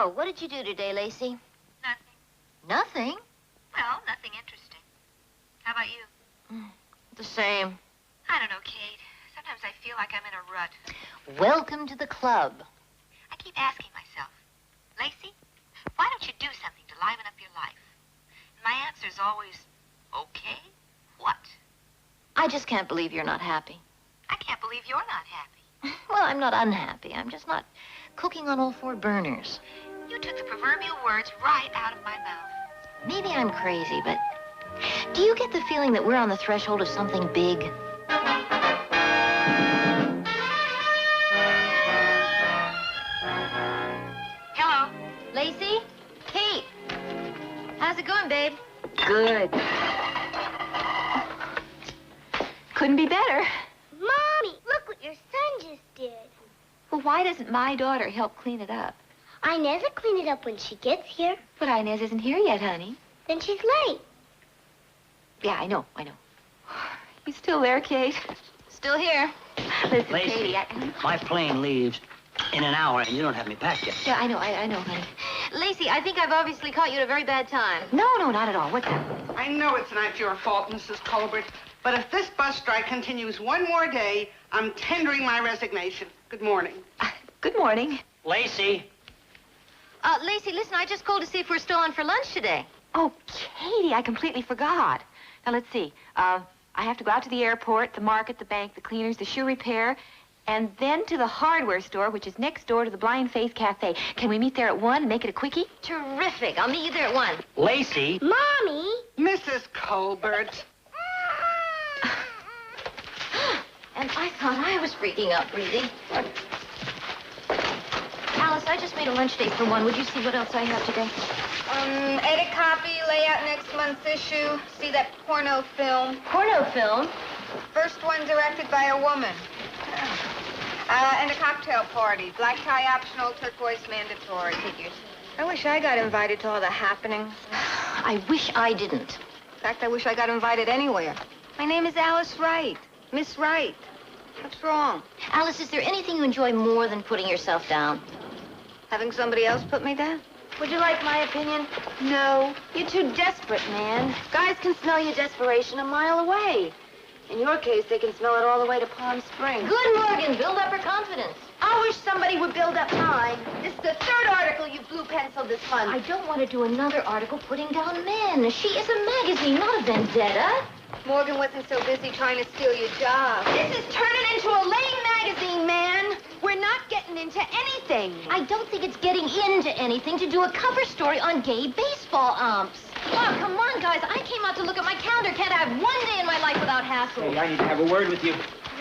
So, what did you do today, Lacey? Nothing. Nothing? Well, nothing interesting. How about you? The same. I don't know, Kate. Sometimes I feel like I'm in a rut. Welcome to the club. I keep asking myself, Lacey, why don't you do something to liven up your life? And my answer is always, okay, what? I just can't believe you're not happy. I can't believe you're not happy. Well, I'm not unhappy. I'm just not cooking on all four burners. You took the proverbial words right out of my mouth. Maybe I'm crazy, but do you get the feeling that we're on the threshold of something big? Hello? Lacey? Kate? How's it going, babe? Good. Couldn't be better. Mommy, look what your son just did. Well, why doesn't my daughter help clean it up? Inez will clean it up when she gets here. But Inez isn't here yet, honey. Then she's late. Yeah, I know. You still there, Kate? Still here. Listen, Lacey, Katie, my plane leaves in an hour, and you don't have me packed yet. Yeah, I know, honey. Lacey, I think I've obviously caught you at a very bad time. No, not at all. What's up? I know it's not your fault, Mrs. Colbert, but if this bus strike continues one more day, I'm tendering my resignation. Good morning. Good morning. Lacey. Lacey, listen, I just called to see if we're still on for lunch today. Oh, Katie, I completely forgot. Now, let's see. I have to go out to the airport, the market, the bank, the cleaners, the shoe repair, and then to the hardware store, which is next door to the Blind Faith Cafe. Can we meet there at 1 and make it a quickie? Terrific. I'll meet you there at 1. Lacey. Mommy! Mrs. Colbert. And I thought I was freaking out, breathing. Alice, I just made a lunch date for 1. Would you see what else I have today? Edit copy, lay out next month's issue. See that porno film. Porno film? First one directed by a woman. And a cocktail party. Black tie optional, turquoise mandatory. Figures. I wish I got invited to all the happenings. I wish I didn't. In fact, I wish I got invited anywhere. My name is Alice Wright. Miss Wright. What's wrong? Alice, is there anything you enjoy more than putting yourself down? Having somebody else put me down? Would you like my opinion? No. You're too desperate, man. Guys can smell your desperation a mile away. In your case, they can smell it all the way to Palm Springs. Good, Morgan. Build up her confidence. I wish somebody would build up mine. This is the 3rd article you blue penciled this month. I don't want to do another article putting down men. She is a magazine, not a vendetta. Morgan wasn't so busy trying to steal your job. This is turning into a lame magazine, man. We're not getting into anything. I don't think it's getting into anything to do a cover story on gay baseball umps. Oh, come on, guys. I came out to look at my calendar. Can't I have one day in my life without hassle? Hey, I need to have a word with you.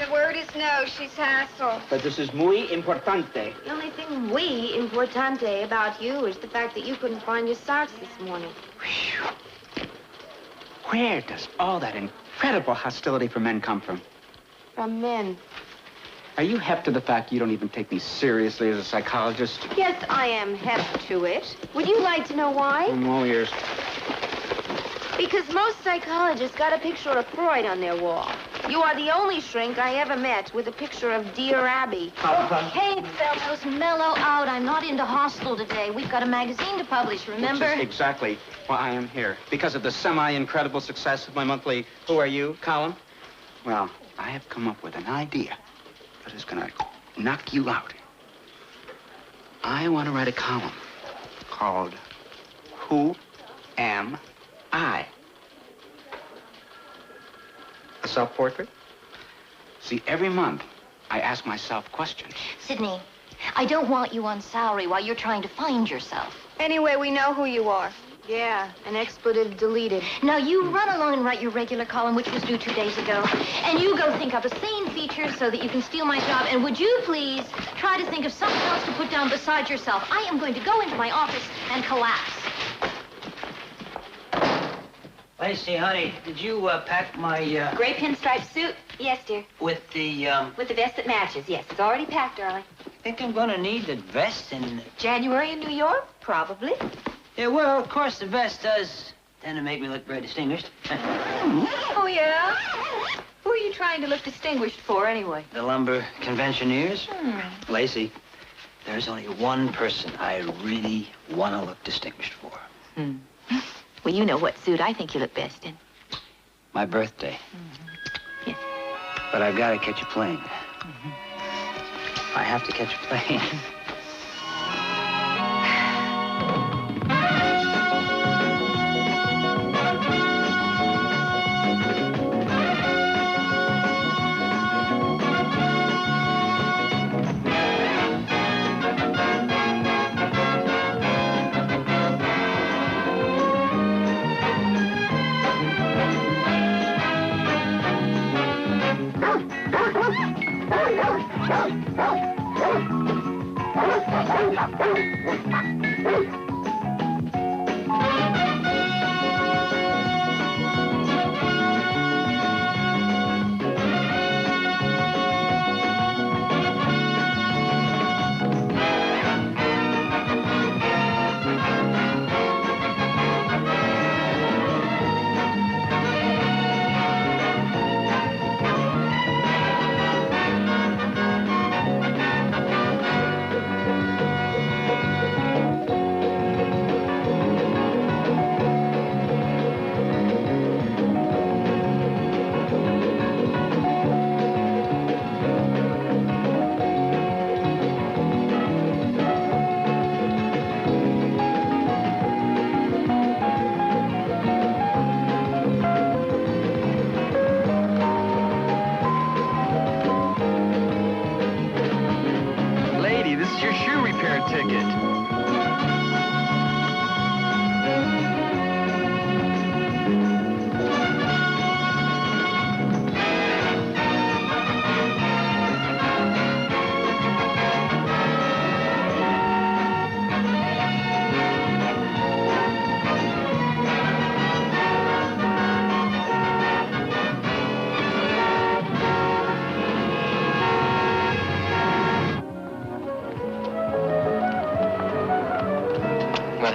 The word is no. She's hassle. But this is muy importante. The only thing muy importante about you is the fact that you couldn't find your socks this morning. Where does all that incredible hostility for men come from? From men. Are you hep to the fact you don't even take me seriously as a psychologist? Yes, I am hep to it. Would you like to know why? I'm all ears. Because most psychologists got a picture of Freud on their wall. You are the only shrink I ever met with a picture of Dear Abby. Okay, fellows, mellow out. I'm not into hostile today. We've got a magazine to publish, remember? Which is exactly why I am here. Because of the semi-incredible success of my monthly Who Are You column. Well, I have come up with an idea that is going to knock you out. I want to write a column called Who Am I? A self-portrait? See, every month, I ask myself questions. Sydney, I don't want you on salary while you're trying to find yourself. Anyway, we know who you are. Yeah, an expletive deleted. Now, you run along and write your regular column, which was due 2 days ago. And you go think up a sane feature so that you can steal my job. And would you please try to think of something else to put down besides yourself? I am going to go into my office and collapse. Lacey, honey, did you pack my, Gray pinstripe suit? Yes, dear. with the, With the vest that matches, yes. It's already packed, darling. think I'm gonna need the vest in... January in New York? Probably. Yeah, well, of course, the vest does tend to make me look very distinguished. Oh, yeah? Who are you trying to look distinguished for, anyway? The lumber conventioneers. Lacey, There's only one person I really want to look distinguished for. Well, you know what suit I think you look best in. My birthday. Yes. But I've got to catch a plane. I have to catch a plane.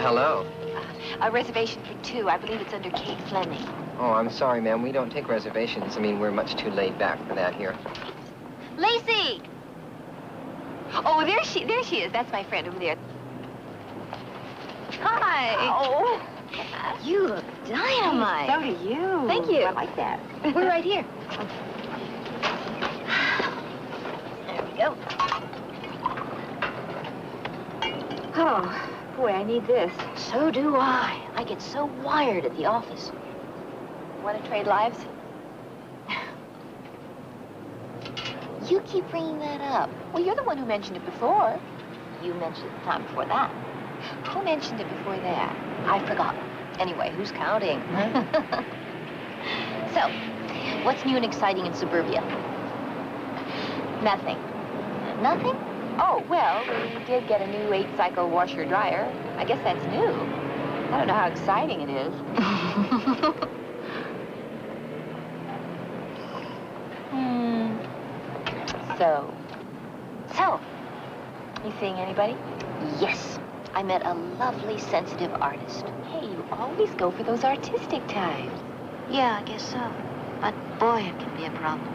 Hello. A reservation for 2. I believe it's under Kate Fleming. Oh, I'm sorry, ma'am. We don't take reservations. I mean, we're much too laid back for that here. Lacey! Oh, there she is. That's my friend over there. Hi. Oh. You look dynamite. So do you. Thank you. I like that. We're right here. There we go. Oh, boy, I need this. So do I. I get so wired at the office. Want to trade lives? You keep bringing that up. Well, you're the one who mentioned it before. You mentioned it the time before that. Who mentioned it before that? I've forgotten. Anyway, who's counting? So, what's new and exciting in suburbia? Nothing. Nothing? Oh, well, we did get a new 8-cycle washer-dryer. I guess that's new. I don't know how exciting it is. So, You seeing anybody? yes. I met a lovely, sensitive artist. Hey, you always go for those artistic types. Yeah, I guess so. But boy, it can be a problem.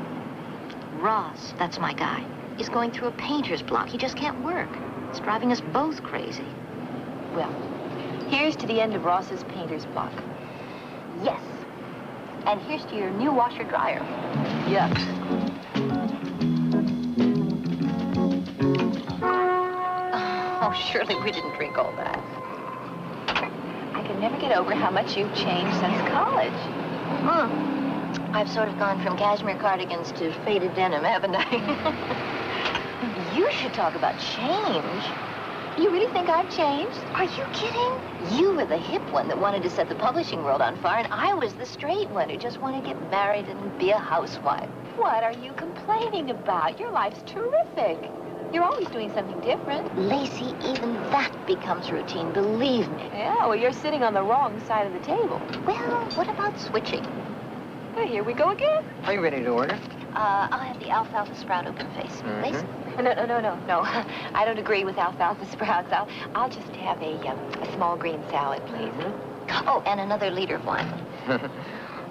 Ross, that's my guy. He's going through a painter's block. He just can't work. It's driving us both crazy. Well, here's to the end of Ross's painter's block. Yes. And here's to your new washer-dryer. Yuck. Oh, surely we didn't drink all that. I can never get over how much you've changed since college. I've sort of gone from cashmere cardigans to faded denim, haven't I? You should talk about change. You really think I've changed? Are you kidding? You were the hip one that wanted to set the publishing world on fire, and I was the straight one who just wanted to get married and be a housewife. What are you complaining about? Your life's terrific. You're always doing something different. Lacey, even that becomes routine, believe me. Yeah, well, you're sitting on the wrong side of the table. Well, what about switching? Well, here we go again. Are you ready to order? I'll have the alfalfa sprout open face. Lacey? No. I don't agree with alfalfa sprouts. I'll just have a small green salad, please. Oh, and another liter of wine.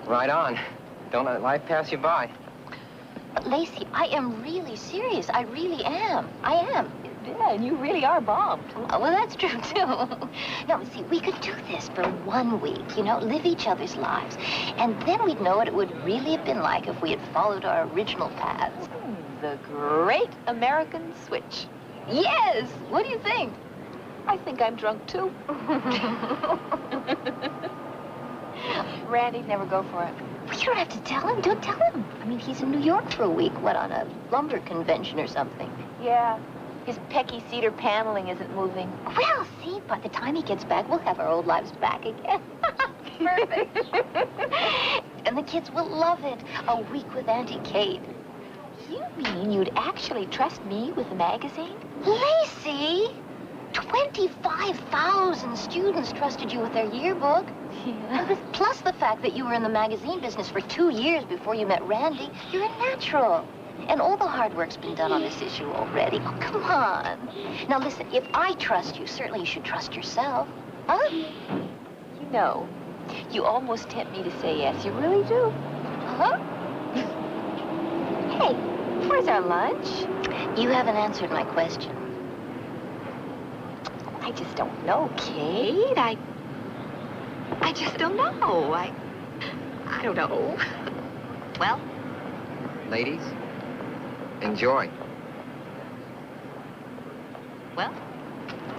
Right on. Don't let life pass you by. Lacey, I am really serious. I really am. I am. Yeah, and you really are bombed. Oh, well, that's true, too. No, see, we could do this for 1 week, you know, live each other's lives. And then we'd know what it would really have been like if we had followed our original paths. The great American switch. Yes! What do you think? I think I'm drunk, too. Randy'd never go for it. Well, you don't have to tell him. Don't tell him. I mean, he's in New York for a week. What, on a lumber convention or something? Yeah. His pecky cedar paneling isn't moving. Well, see, by the time he gets back, we'll have our old lives back again. Perfect. And the kids will love it. A week with Auntie Kate. You mean you'd actually trust me with the magazine? Lacey! 25,000 students trusted you with their yearbook. Yeah. Plus the fact that you were in the magazine business for 2 years before you met Randy. You're a natural. And all the hard work's been done on this issue already. Oh, come on. Now, listen, if I trust you, certainly you should trust yourself. Huh? You know, you almost tempt me to say yes. You really do. Huh? Hey, where's our lunch? You haven't answered my question. I just don't know, Kate. I just don't know. I don't know. Well? Ladies, enjoy. Well,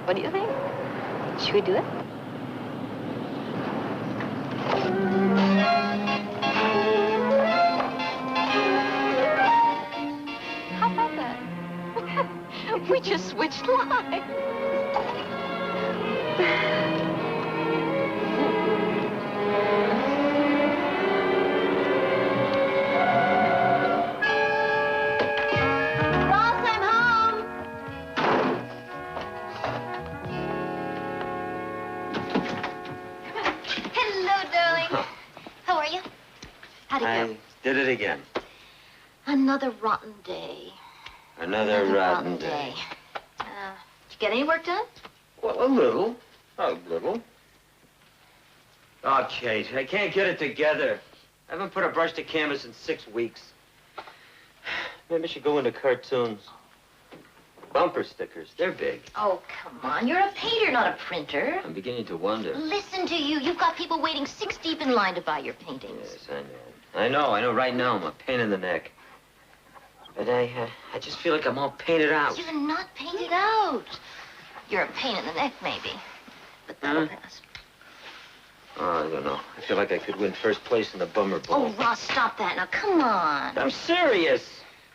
what do you think? Should we do it? How about that? We just switched lives. I did it again. Another rotten day. Another rotten day. Did you get any work done? Well, a little. A little. Oh, Kate, I can't get it together. I haven't put a brush to canvas in 6 weeks. Maybe I should go into cartoons. Bumper stickers, they're big. Oh, come on. You're a painter, not a printer. I'm beginning to wonder. Listen to you. You've got people waiting 6 deep in line to buy your paintings. Yes, I know. Right now I'm a pain in the neck. But I just feel like I'm all painted out. You're not painted out. You're a pain in the neck, maybe. But that'll pass. Oh, I don't know. I feel like I could win first place in the Bummer Bowl. Oh, Ross, stop that now. Come on. I'm serious.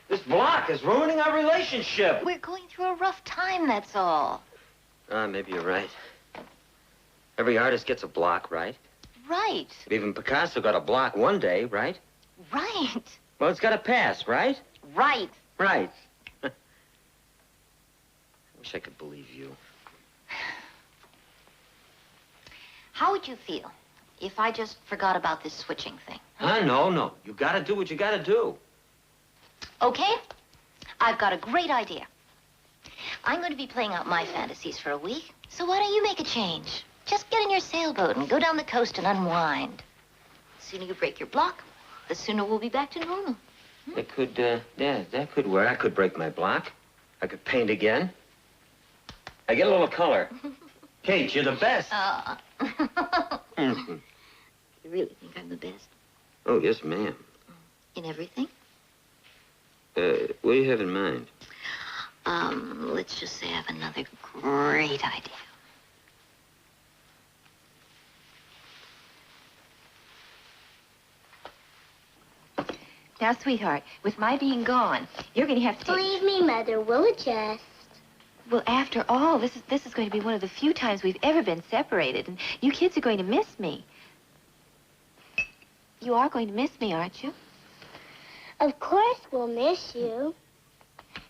This block is ruining our relationship. We're going through a rough time, that's all. Maybe you're right. Every artist gets a block, right? Right. Even Picasso got a block one day, right? Right. Well, it's got to pass, right? Right. Right. I wish I could believe you. How would you feel if I just forgot about this switching thing? No. You got to do what you got to do. Okay, I've got a great idea. I'm going to be playing out my fantasies for a week, so why don't you make a change? Just get in your sailboat and go down the coast and unwind. The sooner you break your block, the sooner we'll be back to normal. It could, that could work. I could break my block. I could paint again. I get a little color. Kate, you're the best. You really think I'm the best? Oh, yes, ma'am. In everything? What do you have in mind? Let's just say I have another great idea. Now, sweetheart, with my being gone, you're going to have to take... Believe me, Mother, we'll adjust. Well, after all, this is going to be one of the few times we've ever been separated, and you kids are going to miss me. You are going to miss me, aren't you? Of course we'll miss you.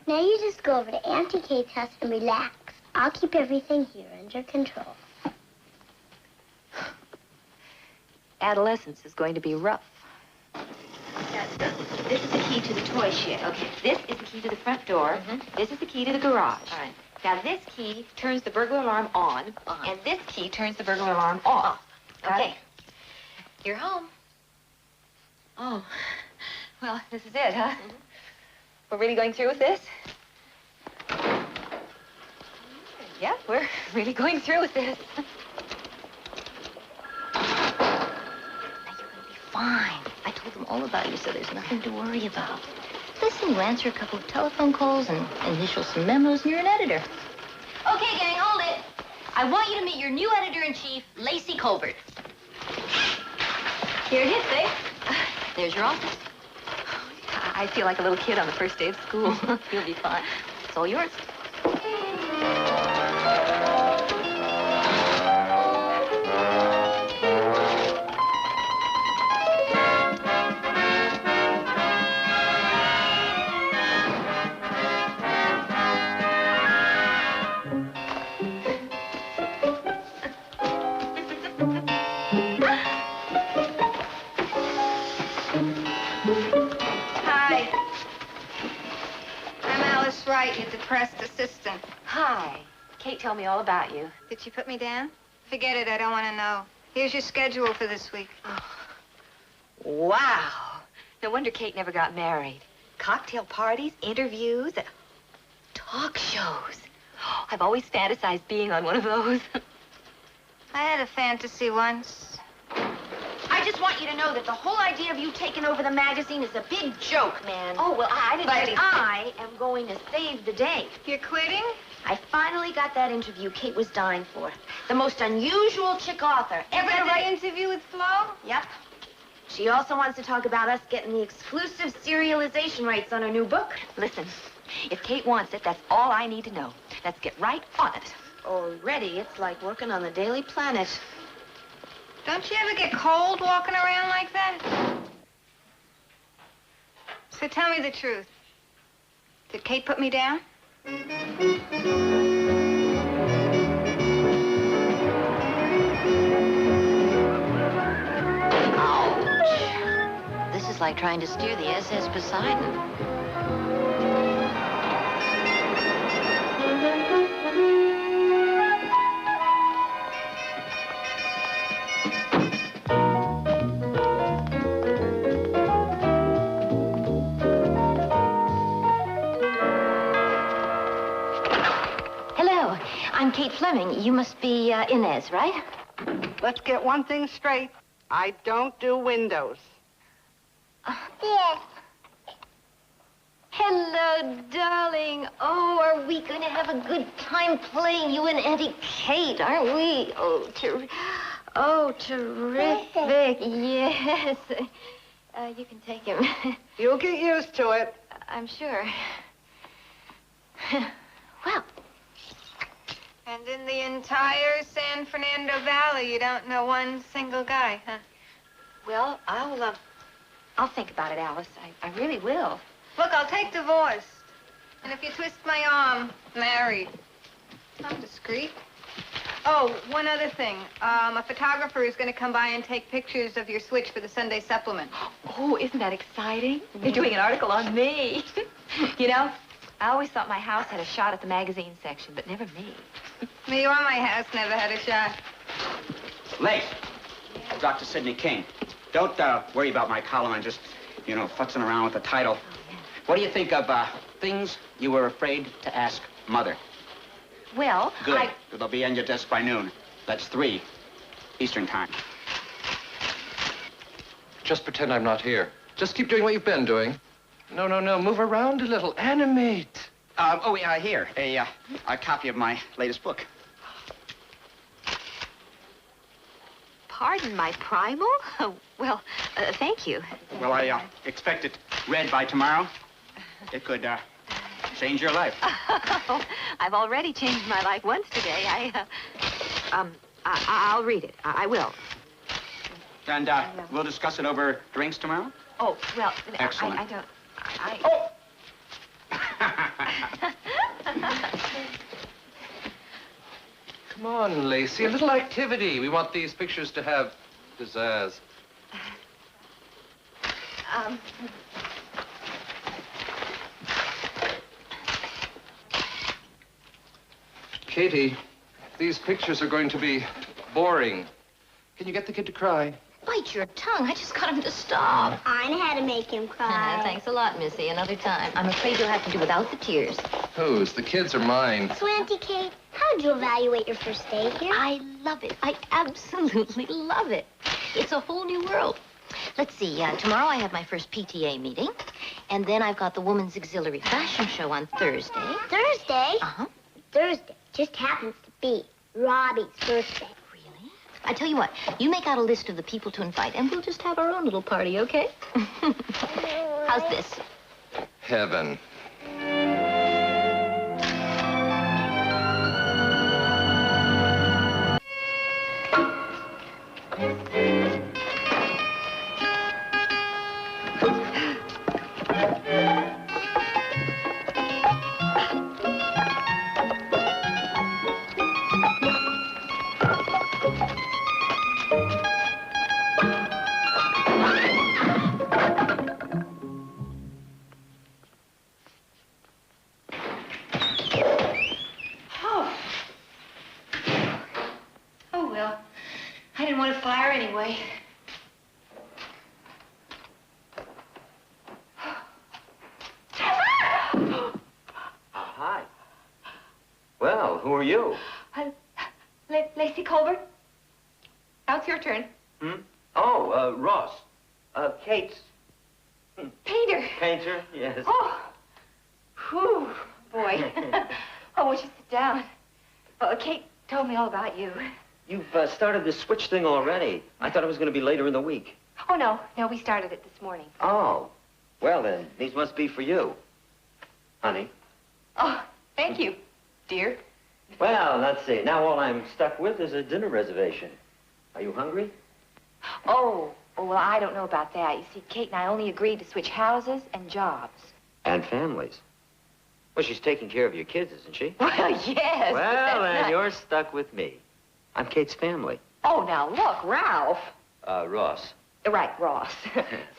Now you just go over to Auntie Kate's house and relax. I'll keep everything here under control. Adolescence is going to be rough. This is the key to the toy shed. Okay. This is the key to the front door. This is the key to the garage. All right. Now, this key turns the burglar alarm on, and this key turns the burglar alarm off. Okay. You're home. Oh. Well, this is it, huh? We're really going through with this? Yeah, we're really going through with this. Now, you're going to be fine. I told them all about you, so there's nothing to worry about. Listen, you answer a couple of telephone calls and initial some memos, and you're an editor. Okay, gang, hold it. I want you to meet your new editor-in-chief, Lacey Colbert. Here it is, babe. There's your office. I feel like a little kid on the first day of school. You'll be fine. It's all yours. Hi. I'm Alice Wright, your depressed assistant. Hi. Kate told me all about you. Did she put me down? Forget it, I don't want to know. Here's your schedule for this week. Wow. No wonder Kate never got married. Cocktail parties, interviews, talk shows. I've always fantasized being on one of those. I had a fantasy once. I just want you to know that the whole idea of you taking over the magazine is a big joke, man. Oh, well, I didn't But really... I am going to save the day. You're quitting? I finally got that interview Kate was dying for. The most unusual chick author ever Ever to the write. interview with Flo? Yep. She also wants to talk about us getting the exclusive serialization rights on her new book. Listen, if Kate wants it, that's all I need to know. Let's get right on it. Already, it's like working on the Daily Planet. Don't you ever get cold walking around like that? So tell me the truth. Did Kate put me down? Ouch. This is like trying to steer the SS Poseidon. Hello, I'm Kate Fleming. You must be Inez, right? Let's get one thing straight. I don't do windows. Yes. Hello, darling. Oh, are we going to have a good time playing you and Auntie Kate, aren't we? Oh, terrific. Yes. You can take him. You'll get used to it. I'm sure. Well, And in the entire San Fernando Valley, you don't know one single guy, huh? Well, I'll think about it, Alice. I really will. Look, I'll take divorce. And if you twist my arm, married. Not discreet. Oh, one other thing. A photographer is going to come by and take pictures of your switch for the Sunday supplement. Oh, isn't that exciting? They're doing an article on me. You know, I always thought my house had a shot at the magazine section, but never me. Me or my house never had a shot. Lace. Dr. Sidney King. Don't worry about my column. I'm just, futzing around with the title. What do you think of things you were afraid to ask Mother? Well, Good. They'll be on your desk by noon. That's 3 Eastern time. Just pretend I'm not here. Just keep doing what you've been doing. No. Move around a little. Animate. Here. A copy of my latest book. Pardon my primal? Well, thank you. Well, I expect it read by tomorrow. It could change your life. I've already changed my life once today. I'll read it. I will. And we'll discuss it over drinks tomorrow? Oh, well, Excellent. I don't... Oh! Come on, Lacey. A little activity. We want these pictures to have pizzazz. Katie, these pictures are going to be boring. Can you get the kid to cry? Bite your tongue. I just got him to stop. I know how to make him cry. Thanks a lot, Missy. Another time. I'm afraid you'll have to do without the tears. Whose? The kids or mine? So, Auntie Kate, how did you evaluate your first day here? I love it. I absolutely love it. It's a whole new world. Let's see, tomorrow I have my first PTA meeting, and then I've got the Woman's Auxiliary Fashion Show on Thursday. Thursday? Uh-huh. Thursday just happens to be Robbie's birthday. Really? I tell you what, you make out a list of the people to invite, and we'll just have our own little party, okay? How's this? Heaven. Oh, well, I didn't want to fire anyway. Hi. Well, who are you? Lacey Colbert? Now it's your turn. Hmm? Oh, Ross. Kate's Peter. painter, yes. Oh. Whew, boy. Oh, won't you sit down? Kate told me all about you. You've started this switch thing already. I thought it was going to be later in the week. Oh, no, we started it this morning. Oh. Well, then, these must be for you. Honey. Oh, thank you, dear. Well, let's see. Now all I'm stuck with is a dinner reservation. Are you hungry? Oh, well, I don't know about that. You see, Kate and I only agreed to switch houses and jobs. And families. Well, she's taking care of your kids, isn't she? Well, yes. but Well, that's then not- you're stuck with me. I'm Kate's family. Oh, now look, Ralph. Ross. Right, Ross.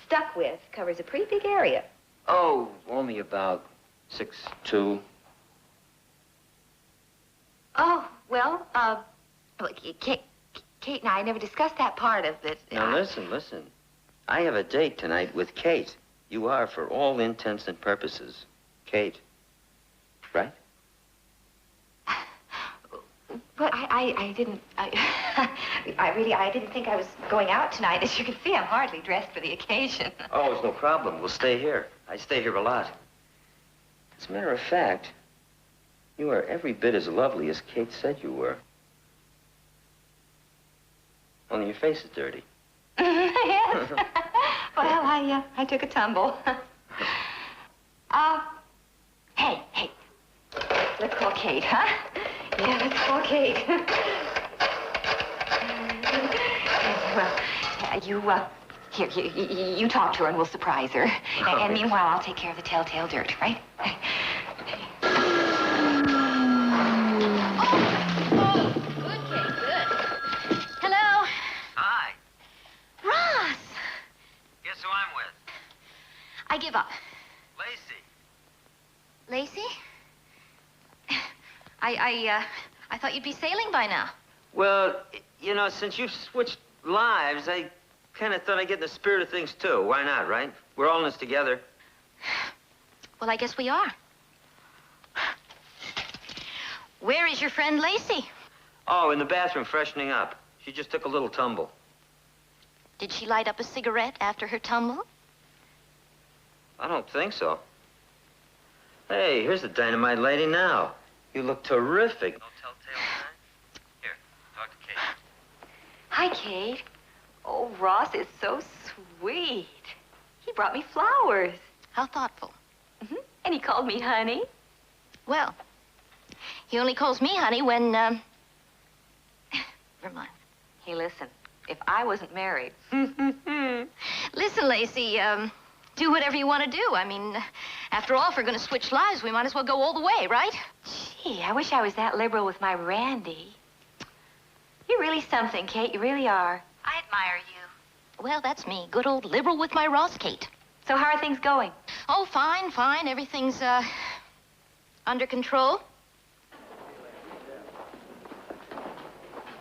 Stuck with covers a pretty big area. Oh, only about 6'2". Oh, well, Kate and I never discussed that part of it. Now, listen. I have a date tonight with Kate. You are, for all intents and purposes, Kate. Right? But I didn't, I didn't think I was going out tonight. As you can see, I'm hardly dressed for the occasion. Oh, it's no problem. We'll stay here. I stay here a lot. As a matter of fact, you are every bit as lovely as Kate said you were. Only your face is dirty. Yes. Well, I took a tumble. Hey. Let's call Kate, huh? Yeah, let's call Kate. Well, you talk to her and we'll surprise her. And meanwhile, I'll take care of the telltale dirt, right? Oh, good, Kate, good. Hello? Hi. Ross! Guess who I'm with? I give up. Lacey. Lacey? I thought you'd be sailing by now. Well, you know, since you've switched lives, I kind of thought I'd get in the spirit of things, too. Why not, right? We're all in this together. Well, I guess we are. Where is your friend Lacey? Oh, in the bathroom, freshening up. She just took a little tumble. Did she light up a cigarette after her tumble? I don't think so. Hey, here's the dynamite lady now. You look terrific. No telltale sign? Here, talk to Kate. Hi, Kate. Oh, Ross is so sweet. He brought me flowers. How thoughtful. And he called me honey. Well, he only calls me honey when, Never mind. Hey, listen, if I wasn't married... Listen, Lacey, do whatever you want to do. I mean, after all, if we're going to switch lives, we might as well go all the way, right? Gee, I wish I was that liberal with my Randy. You're really something, Kate. You really are. I admire you. Well, that's me. Good old liberal with my Ross, Kate. So how are things going? Oh, fine. Everything's, under control.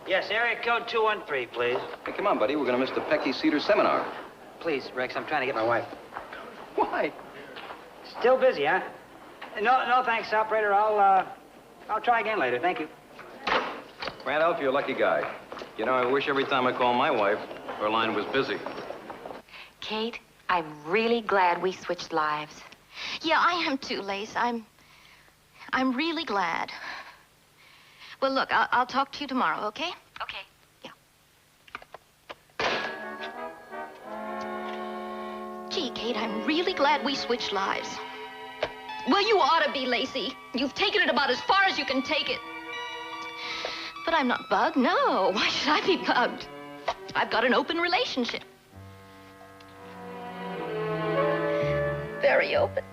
Yes, area code 213, please. Hey, come on, buddy. We're going to miss the Pecky Cedar seminar. Please, Rex, I'm trying to get my wife. Why? Still busy, huh? No, thanks, operator. I'll try again later. Thank you. Randolph, you're a lucky guy. You know, I wish every time I call my wife, her line was busy. Kate, I'm really glad we switched lives. Yeah, I am too, Lace. I'm really glad. Well, look, I'll talk to you tomorrow, okay? Okay. Yeah. Gee, Kate, I'm really glad we switched lives. Well, you ought to be, Lacey. You've taken it about as far as you can take it. But I'm not bugged, no. Why should I be bugged? I've got an open relationship. Very open.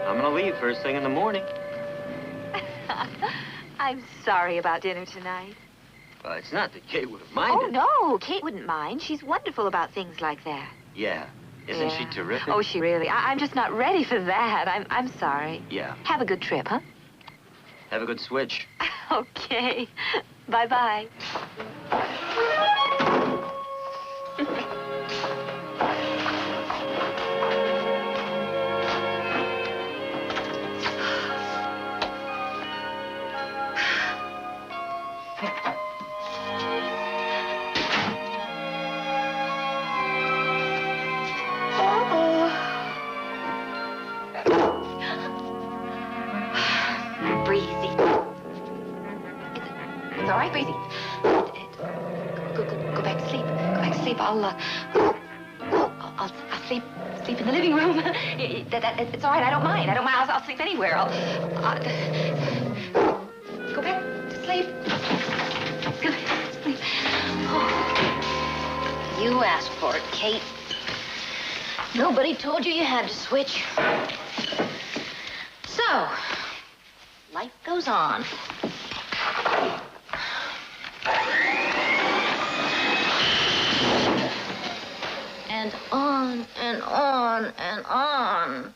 I'm gonna leave first thing in the morning. I'm sorry about dinner tonight. Well, it's not that Kate would have minded. Oh, no, Kate wouldn't mind. She's wonderful about things like that. Yeah. Isn't she terrific? Oh, she really. I'm just not ready for that. I'm sorry. Yeah. Have a good trip, huh? Have a good switch. Okay. Bye-bye. All right, Breezy. Go back to sleep. Go back to sleep. I'll sleep in the living room. It's all right. I don't mind. I'll sleep anywhere. Go back to sleep. Go back to sleep. Oh. You asked for it, Kate. Nobody told you you had to switch. So, life goes on. And on and on and on.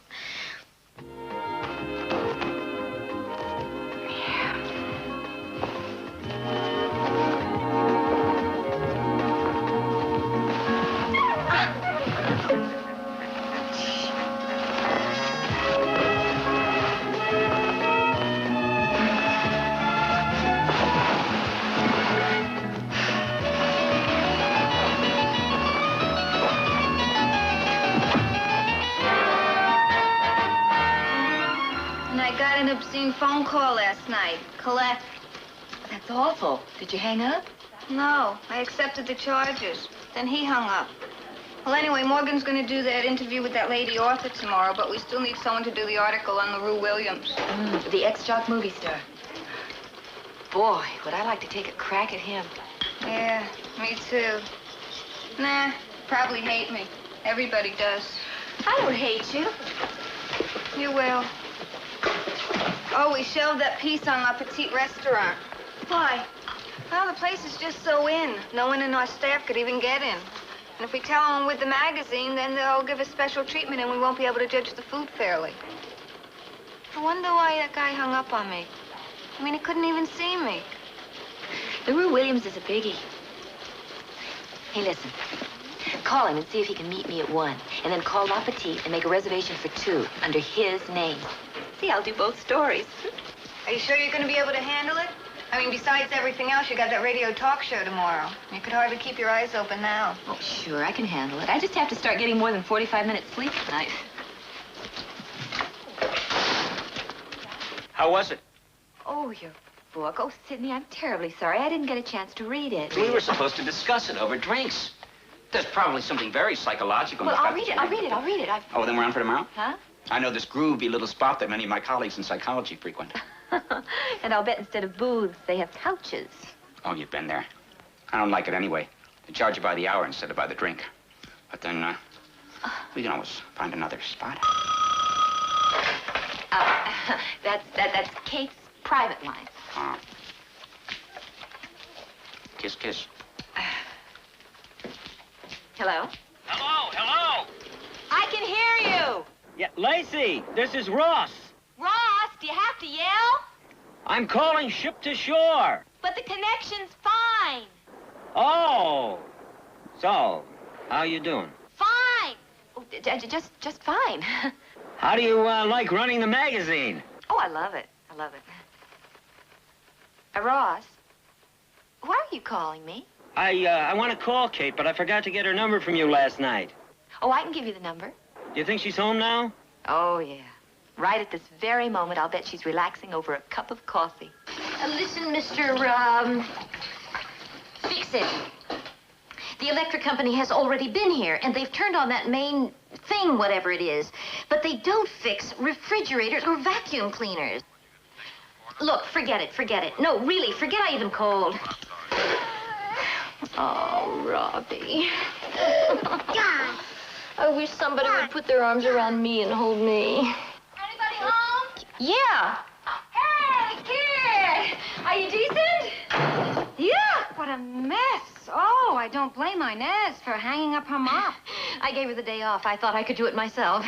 An obscene phone call last night. Colette. That's awful. Did you hang up? No, I accepted the charges. Then he hung up. Well, anyway, Morgan's going to do that interview with that lady author tomorrow, but we still need someone to do the article on LaRue Williams. The ex-jock movie star. Boy, would I like to take a crack at him. Yeah, me too. Nah, probably hate me. Everybody does. I don't hate you. You will. Oh, we shelved that piece on La Petite Restaurant. Why? Well, the place is just so in. No one in our staff could even get in. And if we tell them with the magazine, then they'll give us special treatment and we won't be able to judge the food fairly. I wonder why that guy hung up on me. I mean, he couldn't even see me. LaRue Williams is a biggie. Hey, listen. Call him and see if he can meet me at 1. And then call La Petite and make a reservation for 2 under his name. See, I'll do both stories. Are you sure you're going to be able to handle it? I mean, besides everything else, you got that radio talk show tomorrow. You could hardly keep your eyes open now. Oh, sure, I can handle it. I just have to start getting more than 45 minutes sleep tonight. How was it? Oh, your book. Oh, Sidney, I'm terribly sorry. I didn't get a chance to read it. We were supposed to discuss it over drinks. There's probably something very psychological. Well, I'll read it. Oh, then we're on for tomorrow? Huh? I know this groovy little spot that many of my colleagues in psychology frequent. And I'll bet instead of booths, they have couches. Oh, you've been there. I don't like it anyway. They charge you by the hour instead of by the drink. But then, we can always find another spot. That's Kate's private line. Oh. Kiss, kiss. Hello? Hello. I can hear you. Yeah, Lacey, this is Ross. Ross, do you have to yell? I'm calling ship to shore. But the connection's fine. Oh. So, how you doing? Fine. Oh, just fine. How do you like running the magazine? Oh, I love it. Ross, why are you calling me? I want to call Kate, but I forgot to get her number from you last night. Oh, I can give you the number. Do you think she's home now? Oh, yeah. Right at this very moment, I'll bet she's relaxing over a cup of coffee. Listen, Mr. Fix-It. The electric company has already been here, and they've turned on that main thing, whatever it is. But they don't fix refrigerators or vacuum cleaners. Look, forget it, forget it. No, really, forget I even called. Oh, Robbie. God. I wish somebody would put their arms around me and hold me. Anybody home? Yeah. Hey, kid! Are you decent? Yeah. What a mess. Oh, I don't blame Inez for hanging up her mop. I gave her the day off. I thought I could do it myself.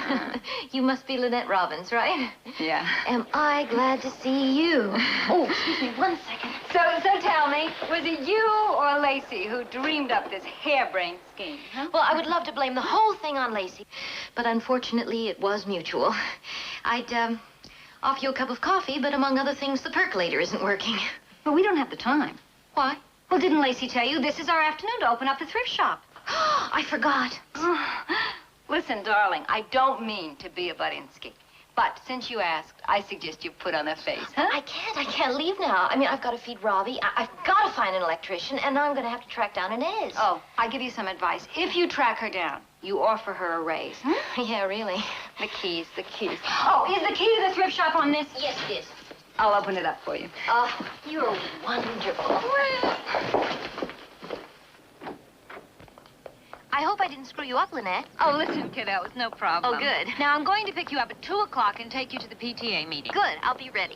You must be Lynette Robbins, right? Yeah. Am I glad to see you? Oh, excuse me 1 second. So tell me, was it you or Lacey who dreamed up this harebrained scheme, huh? Well, I would love to blame the whole thing on Lacey, but unfortunately it was mutual. I'd offer you a cup of coffee, but among other things, the percolator isn't working. But we don't have the time. Why? Well, didn't Lacey tell you this is our afternoon to open up the thrift shop? I forgot. Listen, darling, I don't mean to be a Budinsky. But since you asked, I suggest you put on a face, huh? I can't leave now. I mean, I've got to feed Robbie. I've got to find an electrician, and now I'm going to have to track down Inez. Oh, I'll give you some advice. If you track her down, you offer her a raise. Yeah, really. The keys. Oh, is the key to the thrift shop on this? Yes, it is. I'll open it up for you. Oh, you're wonderful. I hope I didn't screw you up, Lynette. Oh, listen, kiddo, it's no problem. Oh, good. Now, I'm going to pick you up at 2 o'clock and take you to the PTA meeting. Good, I'll be ready.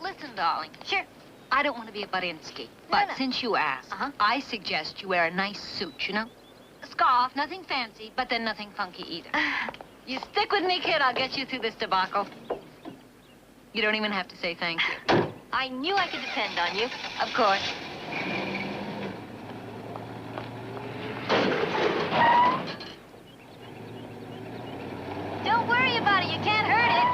Listen, darling. Sure. I don't want to be a Budinsky, but no. since you asked, Uh-huh. I suggest you wear a nice suit, you know? A scarf, nothing fancy, but then nothing funky either. You stick with me, kid, I'll get you through this debacle. You don't even have to say thank you. I knew I could depend on you. Of course. Don't worry about it. You can't hurt it.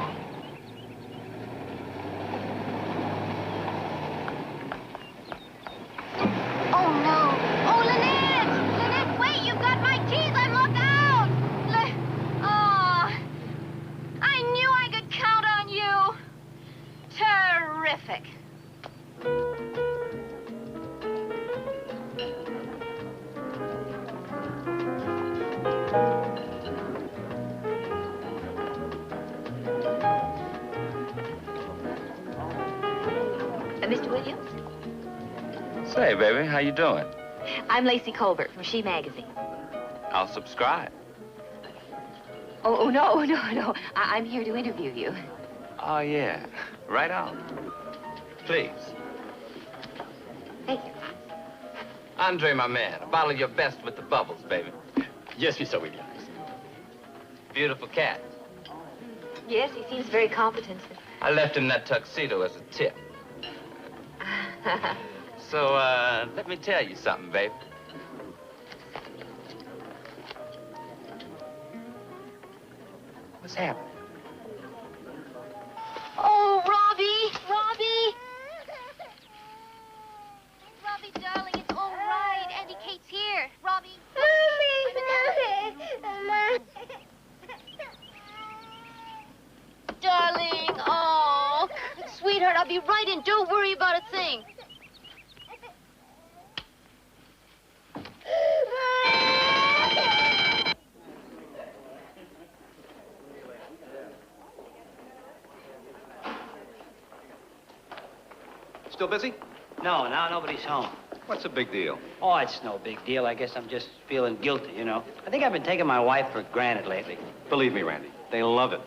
Oh, no. Oh, Lynette! Lynette, wait! You've got my keys! I'm locked out! Oh, I knew I could count on you. Terrific. Mr. Williams? Say, baby, how you doing? I'm Lacey Colbert from She Magazine. I'll subscribe. Oh, no. I'm here to interview you. Oh, yeah. Right on. Please. Thank you. Andre, my man, a bottle of your best with the bubbles, baby. Yes, Mr. Williams. Beautiful cat. Yes, he seems very competent. I left him that tuxedo as a tip. So, let me tell you something, baby. What's happening? Oh, Robbie! Robbie! Robbie, darling, it's all right. Auntie Kate's here. Robbie. Mommy! Darling, oh. Sweetheart, I'll be right in. Don't worry about a thing. Still busy? No, now nobody's home. What's the big deal? Oh, it's no big deal. I guess I'm just feeling guilty, you know. I think I've been taking my wife for granted lately. Believe me, Randy, they love it.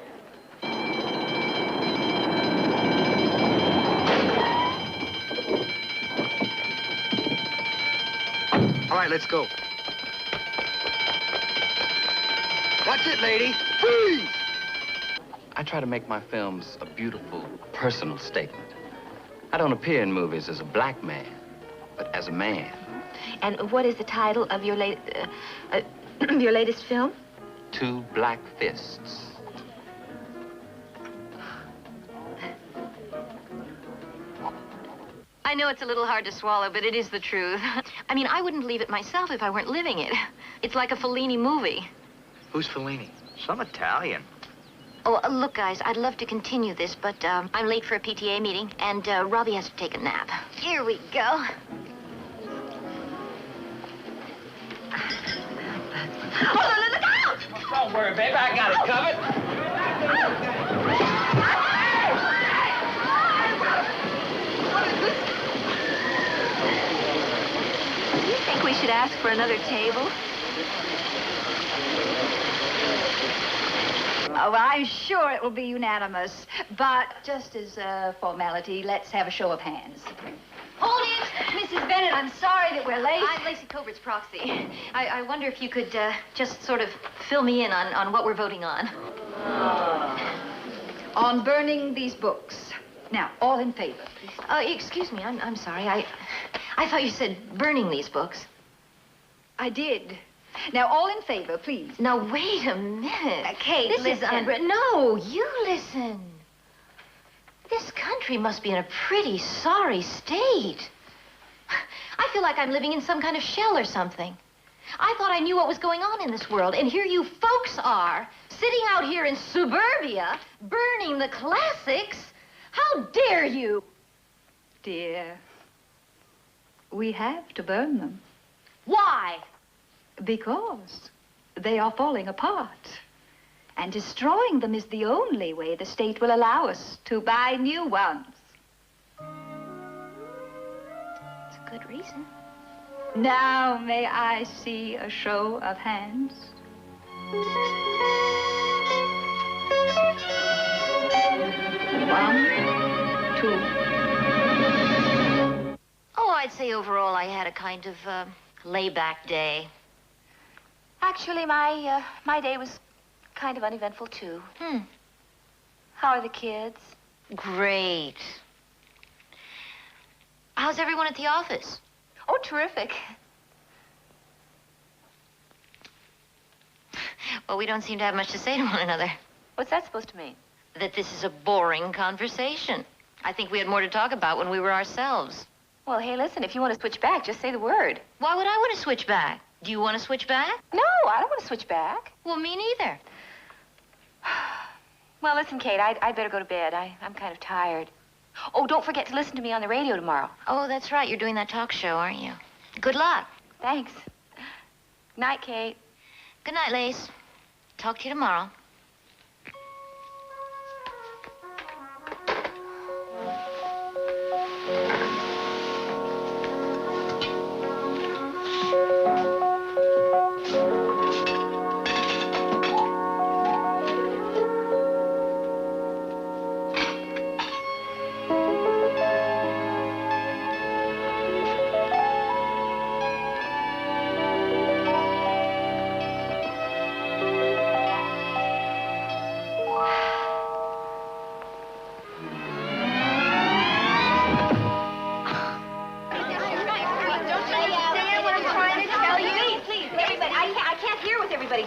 All right, let's go. That's it, lady. Freeze! I try to make my films a beautiful, personal statement. I don't appear in movies as a black man, but as a man. And what is the title of your your latest film? Two Black Fists. I know it's a little hard to swallow, but it is the truth. I mean, I wouldn't leave it myself if I weren't living it. It's like a Fellini movie. Who's Fellini? Some Italian. Oh, look, guys, I'd love to continue this, but I'm late for a PTA meeting, and Robbie has to take a nap. Here we go. Oh, look out! Don't worry, baby. I got it covered. Do you think we should ask for another table? Oh, I'm sure it will be unanimous. But just as a formality, let's have a show of hands. Hold it! Mrs. Bennett, I'm sorry that we're late. I'm Lacey Covert's proxy. I wonder if you could just sort of fill me in on what we're voting on. On burning these books. Now, all in favor, please. Excuse me, I'm sorry. I thought you said burning these books. I did. Now, all in favor, please. Now, wait a minute. Kate, this listen. No, you listen. This country must be in a pretty sorry state. I feel like I'm living in some kind of shell or something. I thought I knew what was going on in this world, and here you folks are, sitting out here in suburbia, burning the classics. How dare you? Dear, we have to burn them. Why? Because they are falling apart. And destroying them is the only way the state will allow us to buy new ones. It's a good reason. Now, may I see a show of hands? One, two. Oh, I'd say overall I had a kind of layback day. Actually, my day was kind of uneventful, too. How are the kids? Great. How's everyone at the office? Oh, terrific. Well, we don't seem to have much to say to one another. What's that supposed to mean? That this is a boring conversation. I think we had more to talk about when we were ourselves. Well, hey, listen, if you want to switch back, just say the word. Why would I want to switch back? Do you want to switch back? No, I don't want to switch back. Well, me neither. Well, listen, Kate, I'd better go to bed. I'm kind of tired. Oh, don't forget to listen to me on the radio tomorrow. Oh, that's right. You're doing that talk show, aren't you? Good luck. Thanks. Night, Kate. Good night, Lace. Talk to you tomorrow.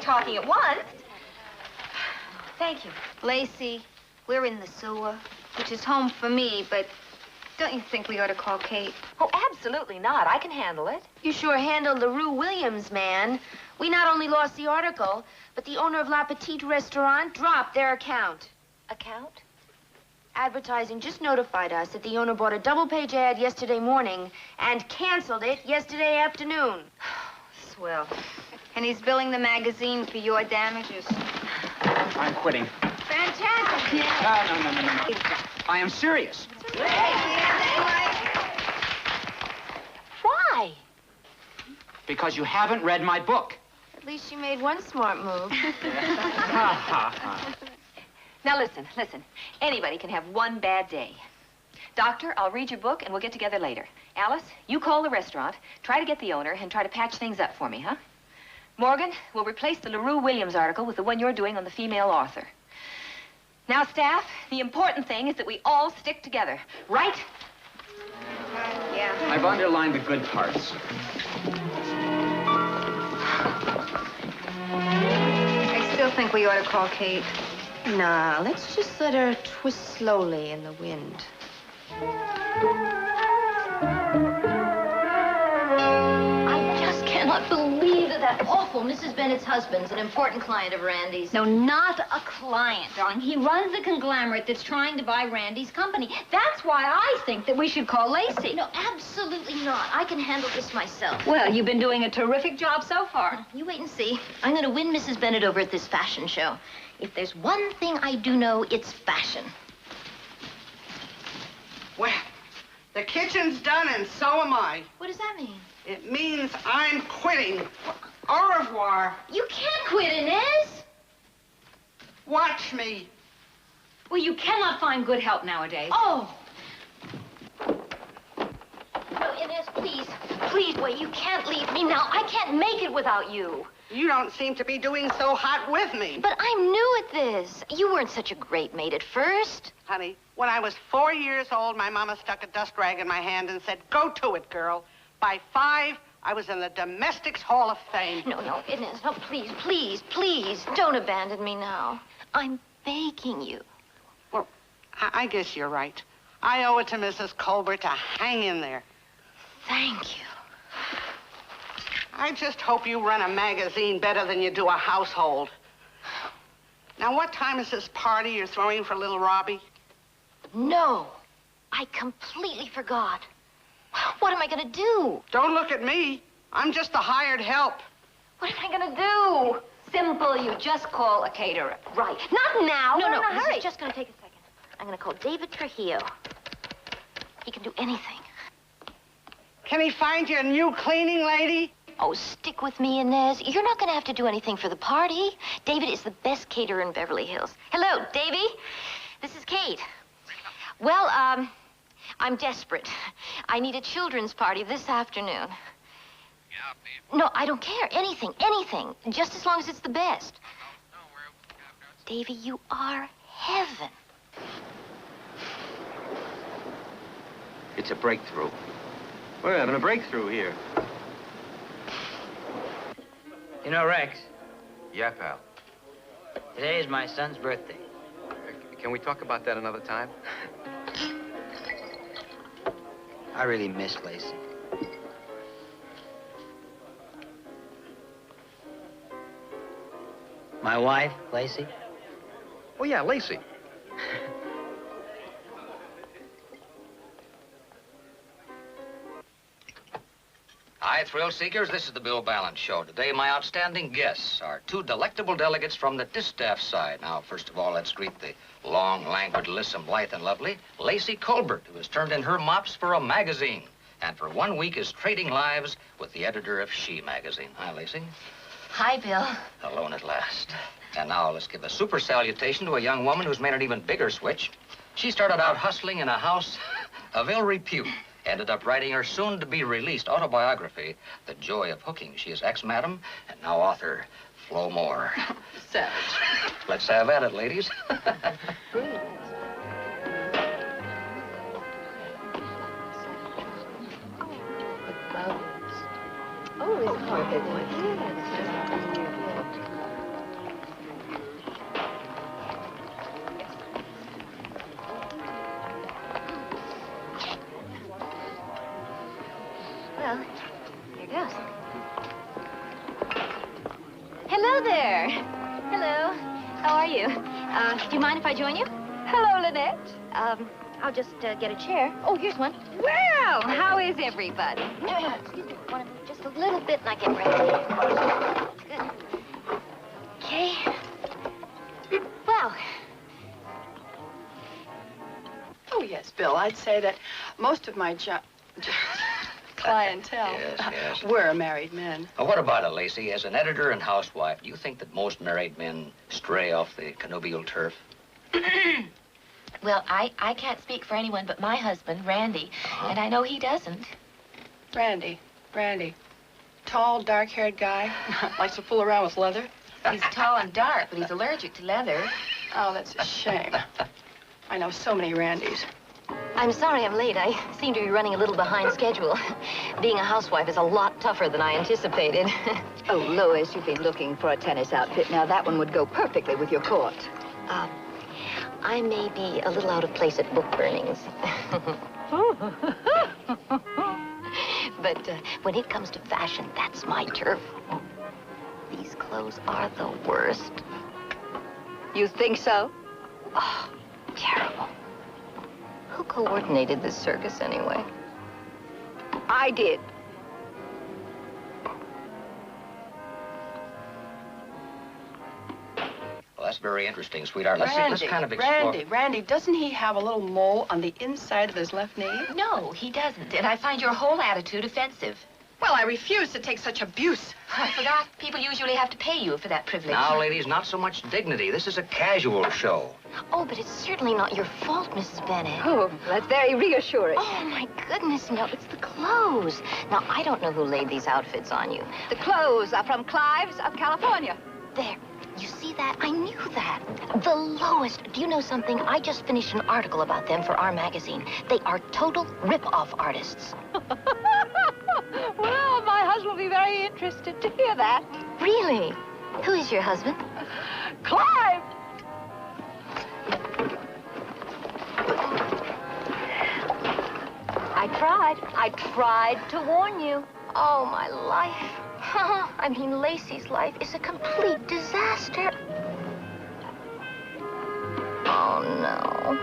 Talking at once. Thank you. Lacey, we're in the sewer, which is home for me, but don't you think we ought to call Kate? Oh, absolutely not. I can handle it. You sure handled LaRue Williams, man. We not only lost the article, but the owner of La Petite Restaurant dropped their account. Account? Advertising just notified us that the owner bought a double-page ad yesterday morning and canceled it yesterday afternoon. Swell. And he's billing the magazine for your damages. I'm quitting. Fantastic. No. I am serious. Why? Because you haven't read my book. At least you made one smart move. Now, listen. Anybody can have one bad day. Doctor, I'll read your book and we'll get together later. Alice, you call the restaurant, try to get the owner, and try to patch things up for me, huh? Morgan, we'll replace the LaRue Williams article with the one you're doing on the female author. Now, staff, the important thing is that we all stick together, right? Yeah. I've underlined the good parts. I still think we ought to call Kate. Nah, let's just let her twist slowly in the wind. that awful Mrs. Bennett's husband's an important client of Randy's. No, not a client, darling. He runs a conglomerate that's trying to buy Randy's company. That's why I think that we should call Lacey. No, absolutely not. I can handle this myself. Well, you've been doing a terrific job so far. You wait and see. I'm going to win Mrs. Bennett over at this fashion show. If there's one thing I do know, it's fashion. Well, the kitchen's done and so am I. What does that mean? It means I'm quitting. Au revoir. You can't quit, Inez. Watch me. Well, you cannot find good help nowadays. Oh. No, Inez, please. Please wait. You can't leave me now. I can't make it without you. You don't seem to be doing so hot with me. But I'm new at this. You weren't such a great maid at first. Honey, when I was 4 years old, my mama stuck a dust rag in my hand and said, go to it, girl. By 5, I was in the Domestics Hall of Fame. No, Inez, no, please, please, please, don't abandon me now. I'm begging you. Well, I guess you're right. I owe it to Mrs. Colbert to hang in there. Thank you. I just hope you run a magazine better than you do a household. Now, what time is this party you're throwing for little Robbie? No, I completely forgot. What am I going to do? Don't look at me. I'm just the hired help. What am I going to do? Simple. You just call a caterer. Right. Not now. No, We're in a this hurry. is just going to take a second. I'm going to call David Trujillo. He can do anything. Can he find you a new cleaning lady? Oh, stick with me, Inez. You're not going to have to do anything for the party. David is the best caterer in Beverly Hills. Hello, Davy. This is Kate. Well, I'm desperate. I need a children's party this afternoon. No, I don't care. Anything, anything. Just as long as it's the best. Davy, you are heaven. It's a breakthrough. We're having a breakthrough here. You know, Rex, Yeah, pal. today is my son's birthday. Can we talk about that another time? I really miss Lacey. My wife, Lacey. Oh, yeah, Lacey. Hi, thrill seekers. This is the Bill Balance Show. Today, my outstanding guests are 2 delectable delegates from the distaff side. Now, first of all, let's greet the long, languid, lissom, blithe, and lovely Lacey Colbert, who has turned in her mops for a magazine, and for 1 week is trading lives with the editor of She magazine. Hi, Lacey. Hi, Bill. Alone at last. And now let's give a super salutation to a young woman who's made an even bigger switch. She started out hustling in a house of ill repute. Ended up writing her soon-to-be-released autobiography, The Joy of Hooking. She is ex-madam and now author Flo Moore. Savage. Let's have at it, ladies. Oh, it's a carpet one. Well, here goes. Hello there. Hello. How are you? Do you mind if I join you? Hello, Lynette. I'll just get a chair. Oh, here's one. Well, how is everybody? Excuse me. Want to move just a little bit and I get ready. Good. Okay. Well. Oh, yes, Bill. I'd say that most of my clientele Yes. were married men. Well, what about it, Lacey? As an editor and housewife, do you think that most married men stray off the connubial turf? Well, I can't speak for anyone but my husband, Randy, and I know he doesn't. Randy. Tall, dark-haired guy. Likes to fool around with leather. He's tall and dark, but he's allergic to leather. Oh, that's a shame. I know so many Randys. I'm sorry I'm late. I seem to be running a little behind schedule. Being a housewife is a lot tougher than I anticipated. Oh, Lois, you've been looking for a tennis outfit. Now, that one would go perfectly with your coat. I may be a little out of place at book burnings. But when it comes to fashion, that's my turf. clothes are the worst. You think so? Oh, terrible. Who coordinated this circus anyway? I did. Well, that's very interesting, sweetheart. Let's kind of explore. Randy, doesn't he have a little mole on the inside of his left knee? No, he doesn't. And I find your whole attitude offensive. Well, I refuse to take such abuse. I forgot. People usually have to pay you for that privilege. Now, ladies, not so much dignity. This is a casual show. Oh, but it's certainly not your fault, Mrs. Bennett. Oh, that's very reassuring. Oh, my goodness, no, it's the clothes. Now, I don't know who laid these outfits on you. The clothes are from Clive's of California. There. You see that? I knew that. The lowest. Do you know something? I just finished an article about them for our magazine. They are total rip-off artists. Well, my husband will be very interested to hear that. Really? Who is your husband? Clive! I tried to warn you. Oh, my life. I mean, Lacey's life is a complete disaster. Oh, no.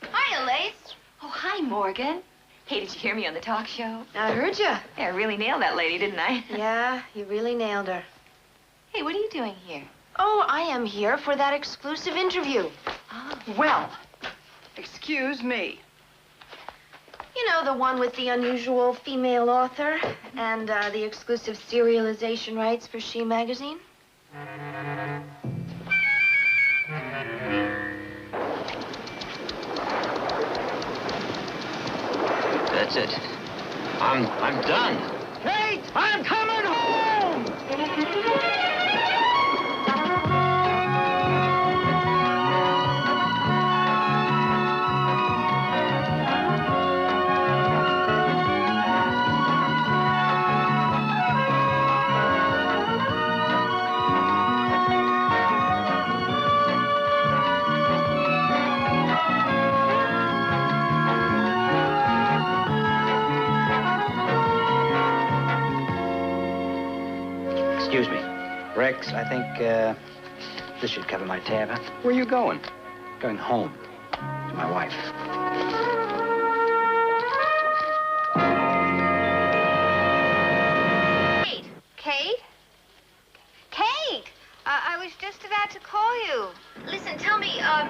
Hiya, Lace. Oh, hi, Morgan. Hey, did you hear me on the talk show? I heard you. Yeah, I really nailed that lady, didn't I? Yeah, you really nailed her. Hey, what are you doing here? Oh, I am here for that exclusive interview. Oh. Well, excuse me. You know, the one with the unusual female author and the exclusive serialization rights for She magazine? That's it. I'm done. Kate, I'm coming home! Excuse me. Rex, I think this should cover my tab, huh? Where are you going? Going home to my wife. Kate? Kate! I was just about to call you. Listen, tell me, how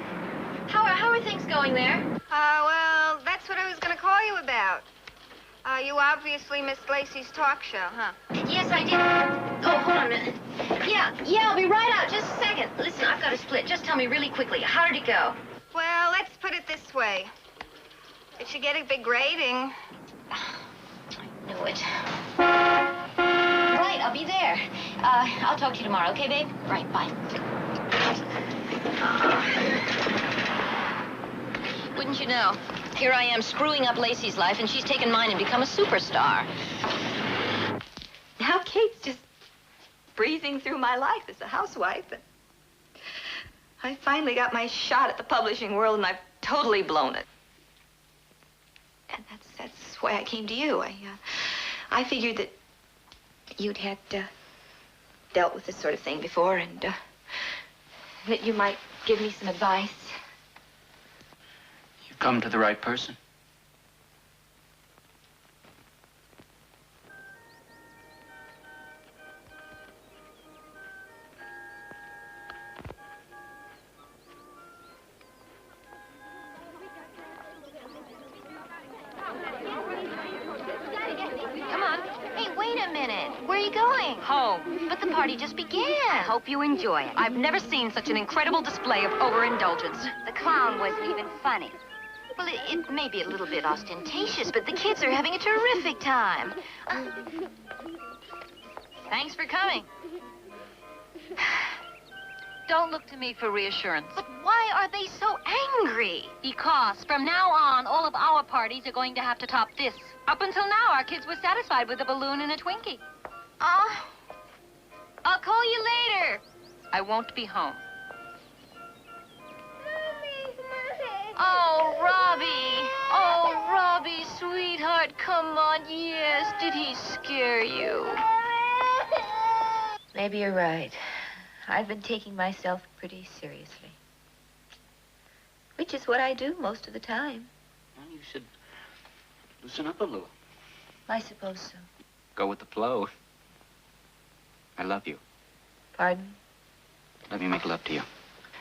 are things going there? Well, that's what I was going to call you about. You obviously missed Lacey's talk show, huh? Yes, I did. Oh, hold on a minute. Yeah, I'll be right out. Just a second. Listen, I've got a split. Just tell me really quickly. How did it go? Well, let's put it this way. It should get a big rating. Knew it. Right, I'll be there. I'll talk to you tomorrow, okay, babe? Right, bye. Wouldn't you know? Here I am screwing up Lacey's life, and she's taken mine and become a superstar. Now Kate's just breezing through my life as a housewife. And I finally got my shot at the publishing world, and I've totally blown it. And that's why I came to you. I figured that you'd had dealt with this sort of thing before, and that you might give me some advice. You've come to the right person. Come on. Hey, wait a minute. Where are you going? Home. But the party just began. I hope you enjoy it. I've never seen such an incredible display of overindulgence. The clown wasn't even funny. Well, it may be a little bit ostentatious, but the kids are having a terrific time. Thanks for coming. Don't look to me for reassurance. But why are they so angry? Because from now on, all of our parties are going to have to top this. Up until now, our kids were satisfied with a balloon and a Twinkie. I'll call you later. I won't be home. Oh, Robbie, sweetheart, come on, yes. Did he scare you? Maybe you're right. I've been taking myself pretty seriously. Which is what I do most of the time. Well, you should loosen up a little. I suppose so. Go with the flow. I love you. Pardon? Let me make love to you.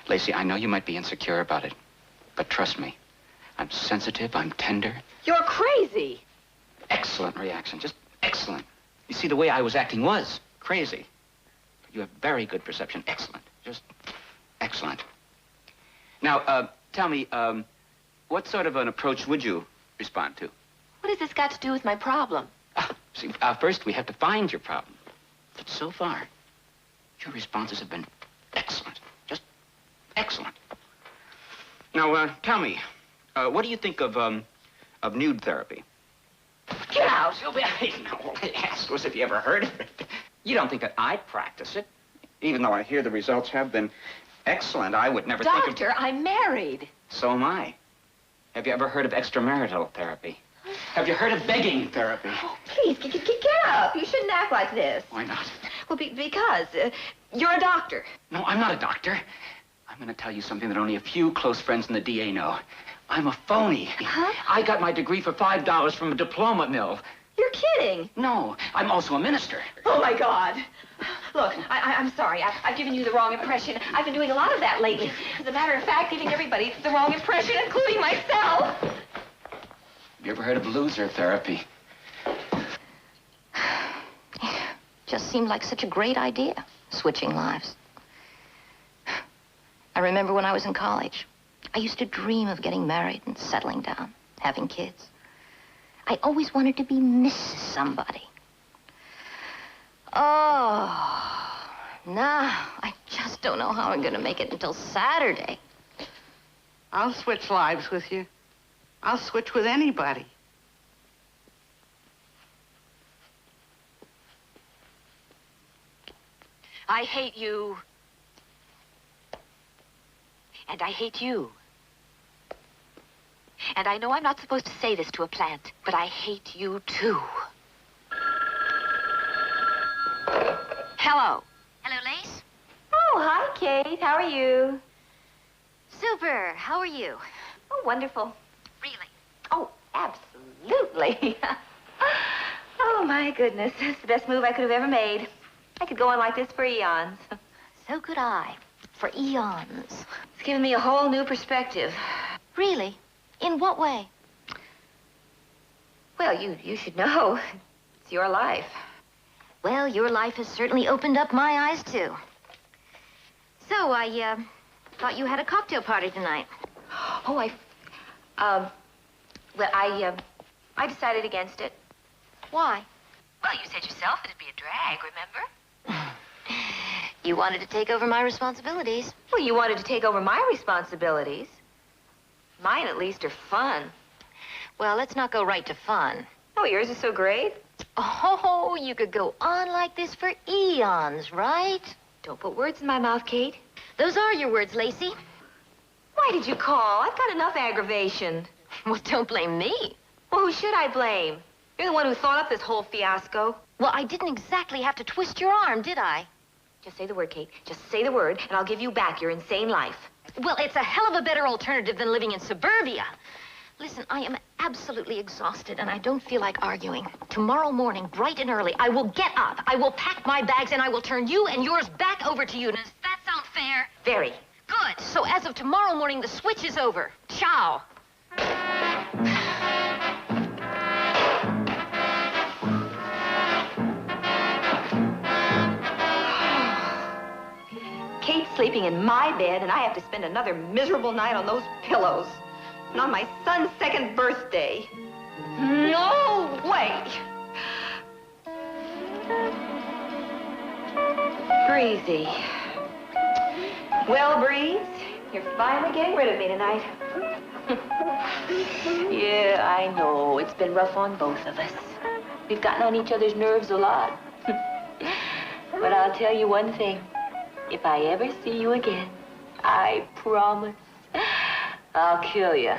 Lacey, I know you might be insecure about it, but trust me. I'm sensitive, I'm tender. You're crazy. Excellent reaction, just excellent. You see, the way I was acting was crazy. But you have very good perception. Excellent, just excellent. Now, tell me, what sort of an approach would you respond to? What has this got to do with my problem? See, first we have to find your problem. But so far, your responses have been excellent, just excellent. Now, tell me, what do you think of nude therapy? Get out! You'll be... No, ask us if you ever heard of it. You don't think that I'd practice it? Even though I hear the results have been excellent, I would never think of... Doctor, I'm married. So am I. Have you ever heard of extramarital therapy? Have you heard of begging therapy? Oh, please, get up. You shouldn't act like this. Why not? Well, because you're a doctor. No, I'm not a doctor. I'm going to tell you something that only a few close friends in the DA know. I'm a phony. Huh? I got my degree for $5 from a diploma mill. You're kidding. No, I'm also a minister. Oh, my God. Look, I'm sorry. I've given you the wrong impression. I've been doing a lot of that lately. As a matter of fact, giving everybody the wrong impression, including myself. You ever heard of loser therapy? Just seemed like such a great idea, switching lives. I remember when I was in college, I used to dream of getting married and settling down, having kids. I always wanted to be Mrs. Somebody. Oh, now I just don't know how I'm going to make it until Saturday. I'll switch lives with you. I'll switch with anybody. I hate you. And I hate you. And I know I'm not supposed to say this to a plant, but I hate you too. Hello. Hello, Lace. Oh, hi, Kate. How are you? Super. How are you? Oh, wonderful. Really? Oh, absolutely. Oh, my goodness. That's the best move I could have ever made. I could go on like this for eons. So could I. For eons. It's given me a whole new perspective. Really? In what way? Well, you should know. It's your life. Well, your life has certainly opened up my eyes, too. So, I thought you had a cocktail party tonight. Oh, I decided against it. Why? Well, you said yourself it'd be a drag, remember? You wanted to take over my responsibilities. Well, you wanted to take over my responsibilities. Mine, at least, are fun. Well, let's not go right to fun. Oh, yours is so great. Oh, you could go on like this for eons, right? Don't put words in my mouth, Kate. Those are your words, Lacey. Why did you call? I've got enough aggravation. Well, don't blame me. Well, who should I blame? You're the one who thought up this whole fiasco. Well, I didn't exactly have to twist your arm, did I? Just say the word, Kate. Just say the word, and I'll give you back your insane life. Well, it's a hell of a better alternative than living in suburbia. Listen, I am absolutely exhausted, and I don't feel like arguing. Tomorrow morning, bright and early, I will get up, I will pack my bags, and I will turn you and yours back over to you. Does that sound fair? Very. Good. So as of tomorrow morning, the switch is over. Ciao. Kate's sleeping in my bed, and I have to spend another miserable night on those pillows. And on my son's second birthday. No way! Breezy. Well, Breeze, you're finally getting rid of me tonight. Yeah, I know. It's been rough on both of us. We've gotten on each other's nerves a lot. But I'll tell you one thing. If I ever see you again, I promise I'll kill you.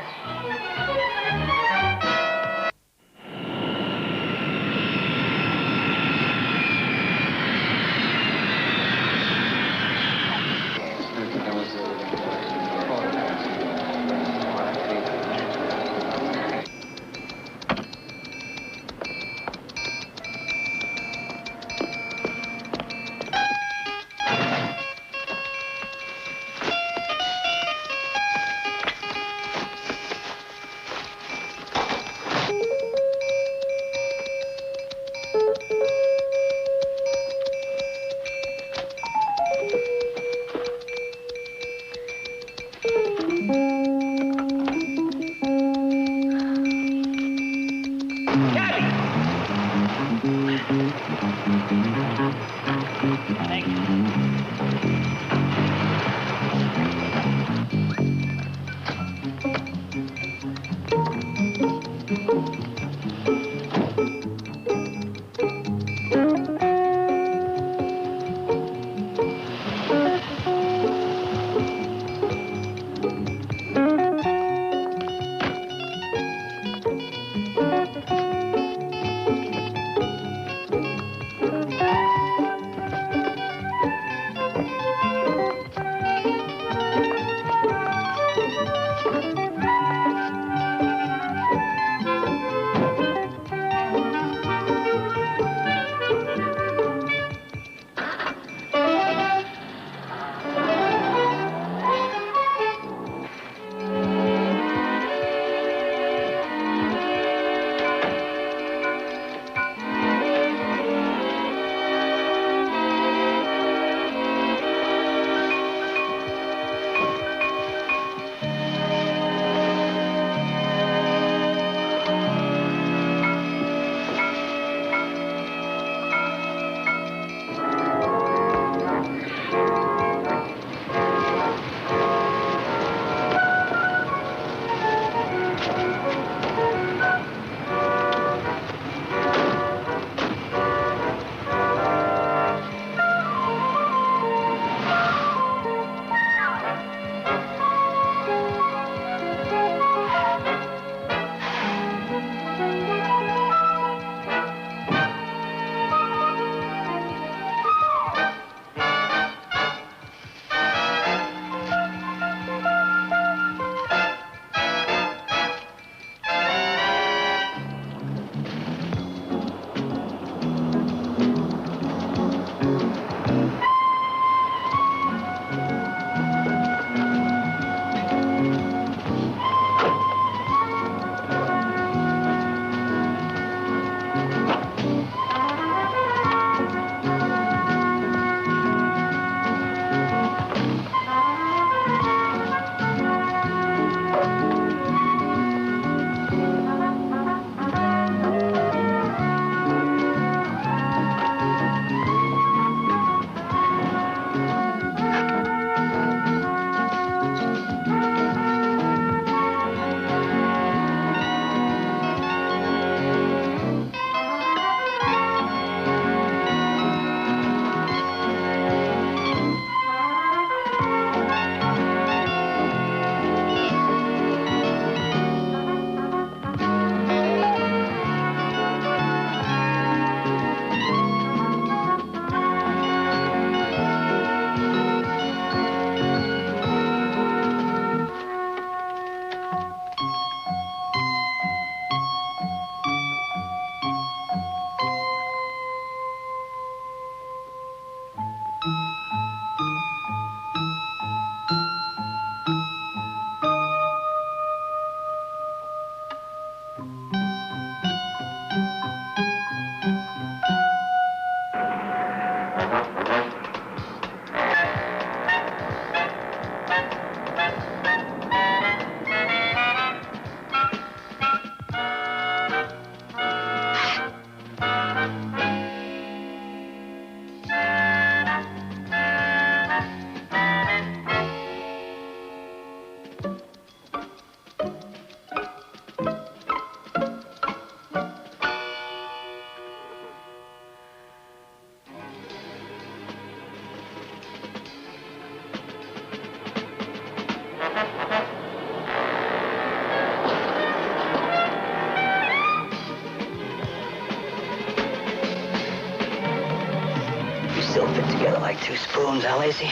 Still fit together like two spoons, huh, Lacey?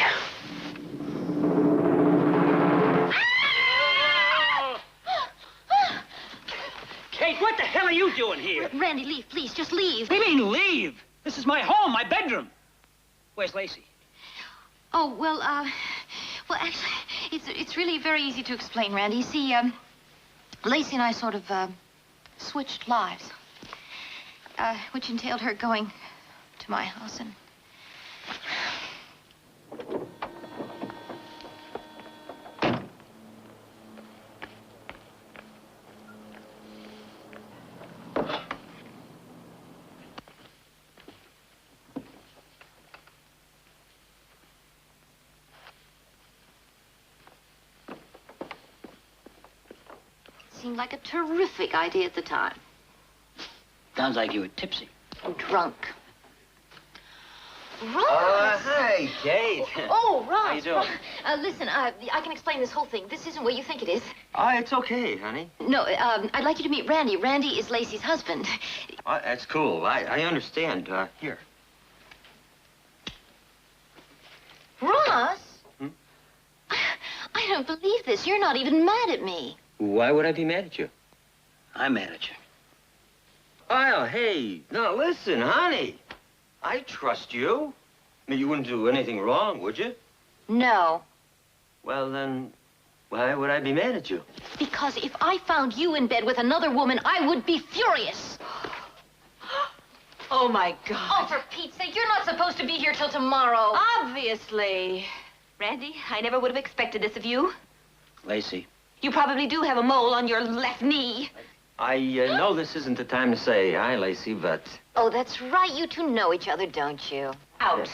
Kate, what the hell are you doing here? Randy, leave, please. Just leave. What do you mean, leave? This is my home, my bedroom. Where's Lacey? Oh, well, actually, it's really very easy to explain, Randy. You see, Lacey and I sort of, switched lives. Which entailed her going to my house and... seemed like a terrific idea at the time. Sounds like you were tipsy. Drunk. Ross! Hi, Kate. Oh, Ross. How you doing? Listen, I can explain this whole thing. This isn't what you think it is. It's okay, honey. No, I'd like you to meet Randy. Randy is Lacey's husband. That's cool. I understand. Here. Ross? I don't believe this. You're not even mad at me. Why would I be mad at you? I'm mad at you. Oh, hey. Now, listen, honey. I trust you. I mean, you wouldn't do anything wrong, would you? No. Well, then, why would I be mad at you? Because if I found you in bed with another woman, I would be furious. Oh, my God. Oh, for Pete's sake, you're not supposed to be here till tomorrow. Obviously. Randy, I never would have expected this of you. Lacey. You probably do have a mole on your left knee. I know this isn't the time to say hi, Lacey, but... Oh, that's right. You two know each other, don't you? Out.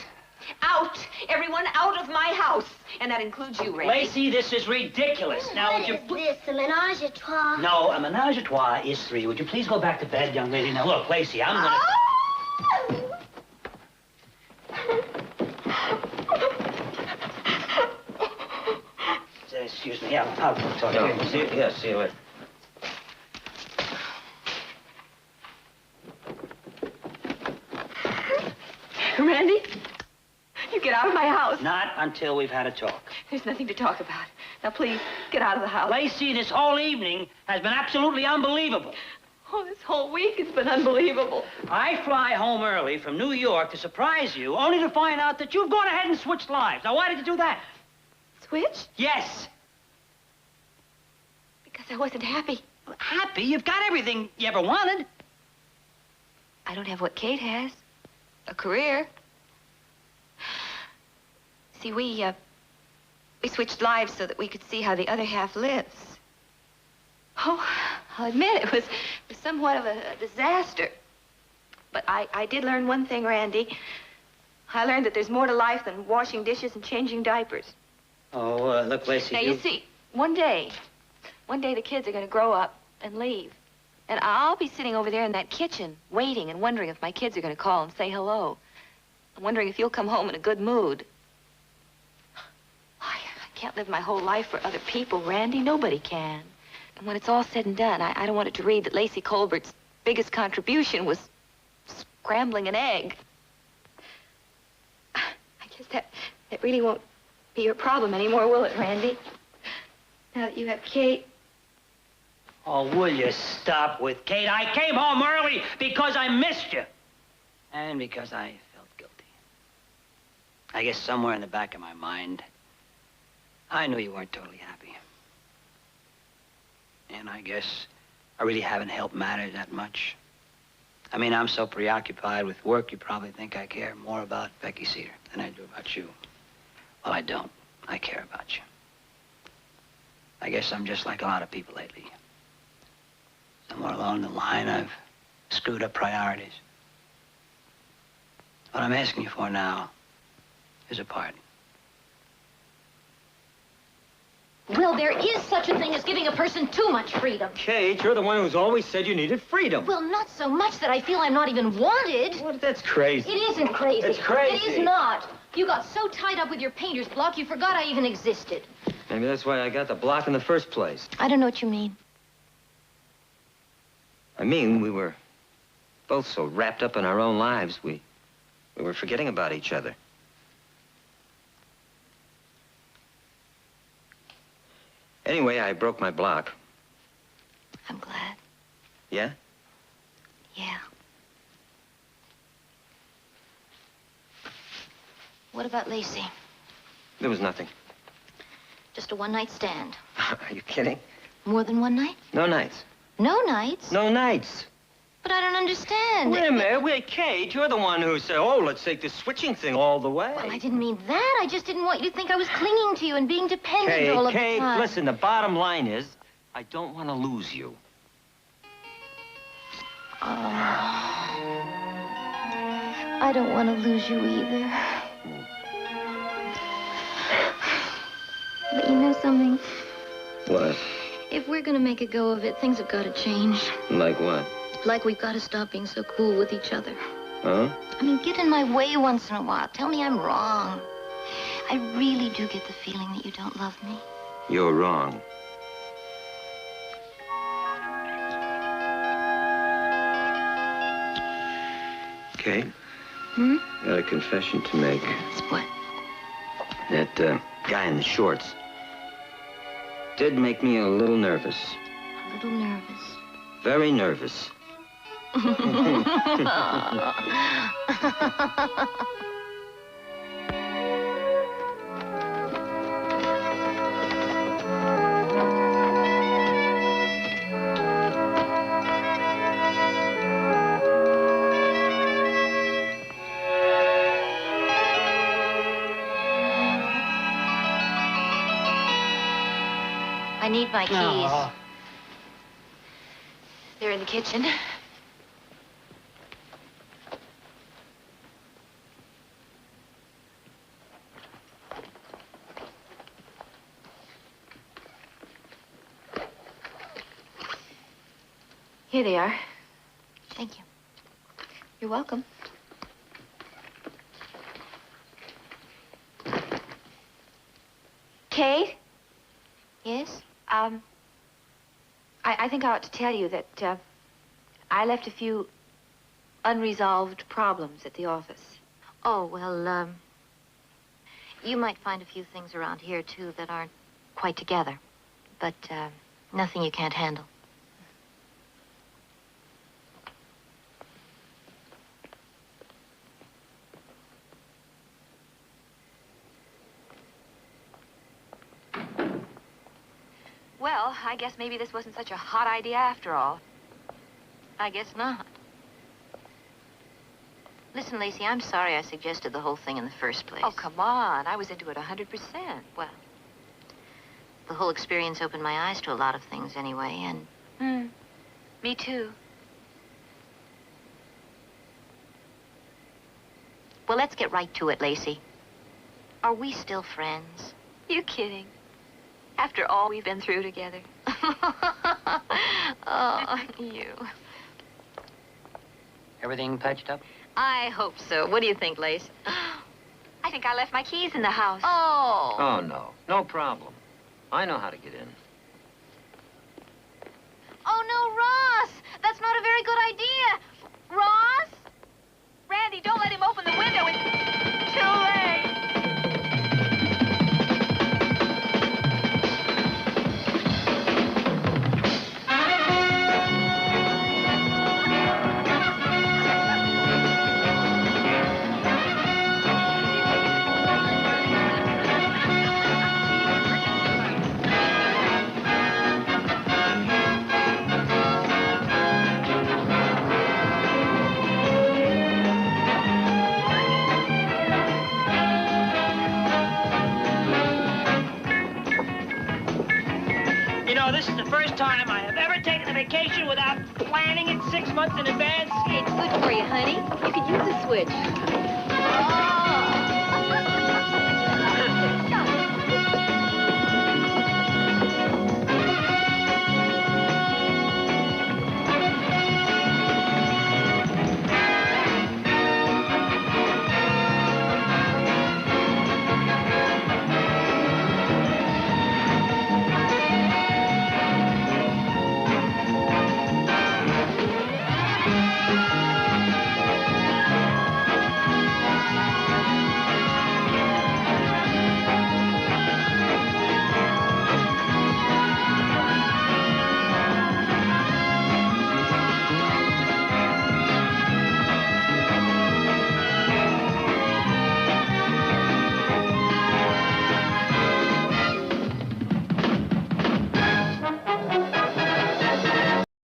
Out. Everyone out of my house. And that includes you, Randy. Lacey, this is ridiculous. Now, would you... What is this, a menage a trois? No, a menage a trois is 3. Would you please go back to bed, young lady? Now, look, Lacey, I'm gonna... Excuse me, I'll talk to you. See you later. Randy, you get out of my house. Not until we've had a talk. There's nothing to talk about. Now, please, get out of the house. Lacey, this whole evening has been absolutely unbelievable. Oh, this whole week has been unbelievable. I fly home early from New York to surprise you, only to find out that you've gone ahead and switched lives. Now, why did you do that? Switch? Yes. Because I wasn't happy. Happy? You've got everything you ever wanted. I don't have what Kate has. A career. See, we switched lives so that we could see how the other half lives. Oh, I'll admit it was somewhat of a disaster. But I did learn one thing, Randy. I learned that there's more to life than washing dishes and changing diapers. Oh, look, Lacey, Now, you see, one day the kids are going to grow up and leave. And I'll be sitting over there in that kitchen, waiting and wondering if my kids are going to call and say hello. I'm wondering if you'll come home in a good mood. I can't live my whole life for other people, Randy. Nobody can. And when it's all said and done, I don't want it to read that Lacey Colbert's biggest contribution was scrambling an egg. I guess that really won't be your problem anymore, will it, Randy? Now that you have Kate. Oh, will you stop with Kate? I came home early because I missed you. And because I felt guilty. I guess somewhere in the back of my mind, I knew you weren't totally happy. And I guess I really haven't helped matters that much. I mean, I'm so preoccupied with work, you probably think I care more about Becky Cedar than I do about you. Well, I don't. I care about you. I guess I'm just like a lot of people lately. Somewhere along the line, I've screwed up priorities. What I'm asking you for now is a pardon. Well, there is such a thing as giving a person too much freedom. Kate, you're the one who's always said you needed freedom. Well, not so much that I feel I'm not even wanted. What? That's crazy. It isn't crazy. It's crazy. It is not. You got so tied up with your painter's block, you forgot I even existed. Maybe that's why I got the block in the first place. I don't know what you mean. I mean, we were both so wrapped up in our own lives, we were forgetting about each other. Anyway, I broke my block. I'm glad. Yeah? Yeah. What about Lacey? There was nothing. Just a one-night stand. Are you kidding? More than one night? No nights. No nights? No nights. But I don't understand. Wait a minute. Wait, Kate, you're the one who said, oh, let's take this switching thing all the way. Well, I didn't mean that. I just didn't want you to think I was clinging to you and being dependent all of the Kate, time. listen, the bottom line is, I don't want to lose you. I don't want to lose you either. But you know something? What? If we're gonna make a go of it, things have got to change. Like what? Like we've got to stop being so cool with each other. Huh? I mean, get in my way once in a while. Tell me I'm wrong. I really do get the feeling that you don't love me. You're wrong. Kate? Hmm? I got a confession to make. What? That guy in the shorts did make me a little nervous. A little nervous. Very nervous. I need my keys. Oh. They're in the kitchen. Here they are. Thank you. You're welcome. Kate? Yes? I think I ought to tell you that I left a few unresolved problems at the office. Oh, well, you might find a few things around here, too, that aren't quite together. But, nothing you can't handle. Well, I guess maybe this wasn't such a hot idea after all. I guess not. Listen, Lacey, I'm sorry I suggested the whole thing in the first place. Oh, come on. I was into it 100%. Well, the whole experience opened my eyes to a lot of things anyway, and... Me too. Well, let's get right to it, Lacey. Are we still friends? You kidding? After all we've been through together. Oh, you. Everything patched up? I hope so. What do you think, Lace? I think I left my keys in the house. Oh. Oh, no. No problem. I know how to get in. Oh, no, Ross! That's not a very good idea. Ross? Randy, don't let him open the window. It's too late. This is the first time I have ever taken a vacation without planning it 6 months in advance. It's good for you, honey. You could use a switch. Oh.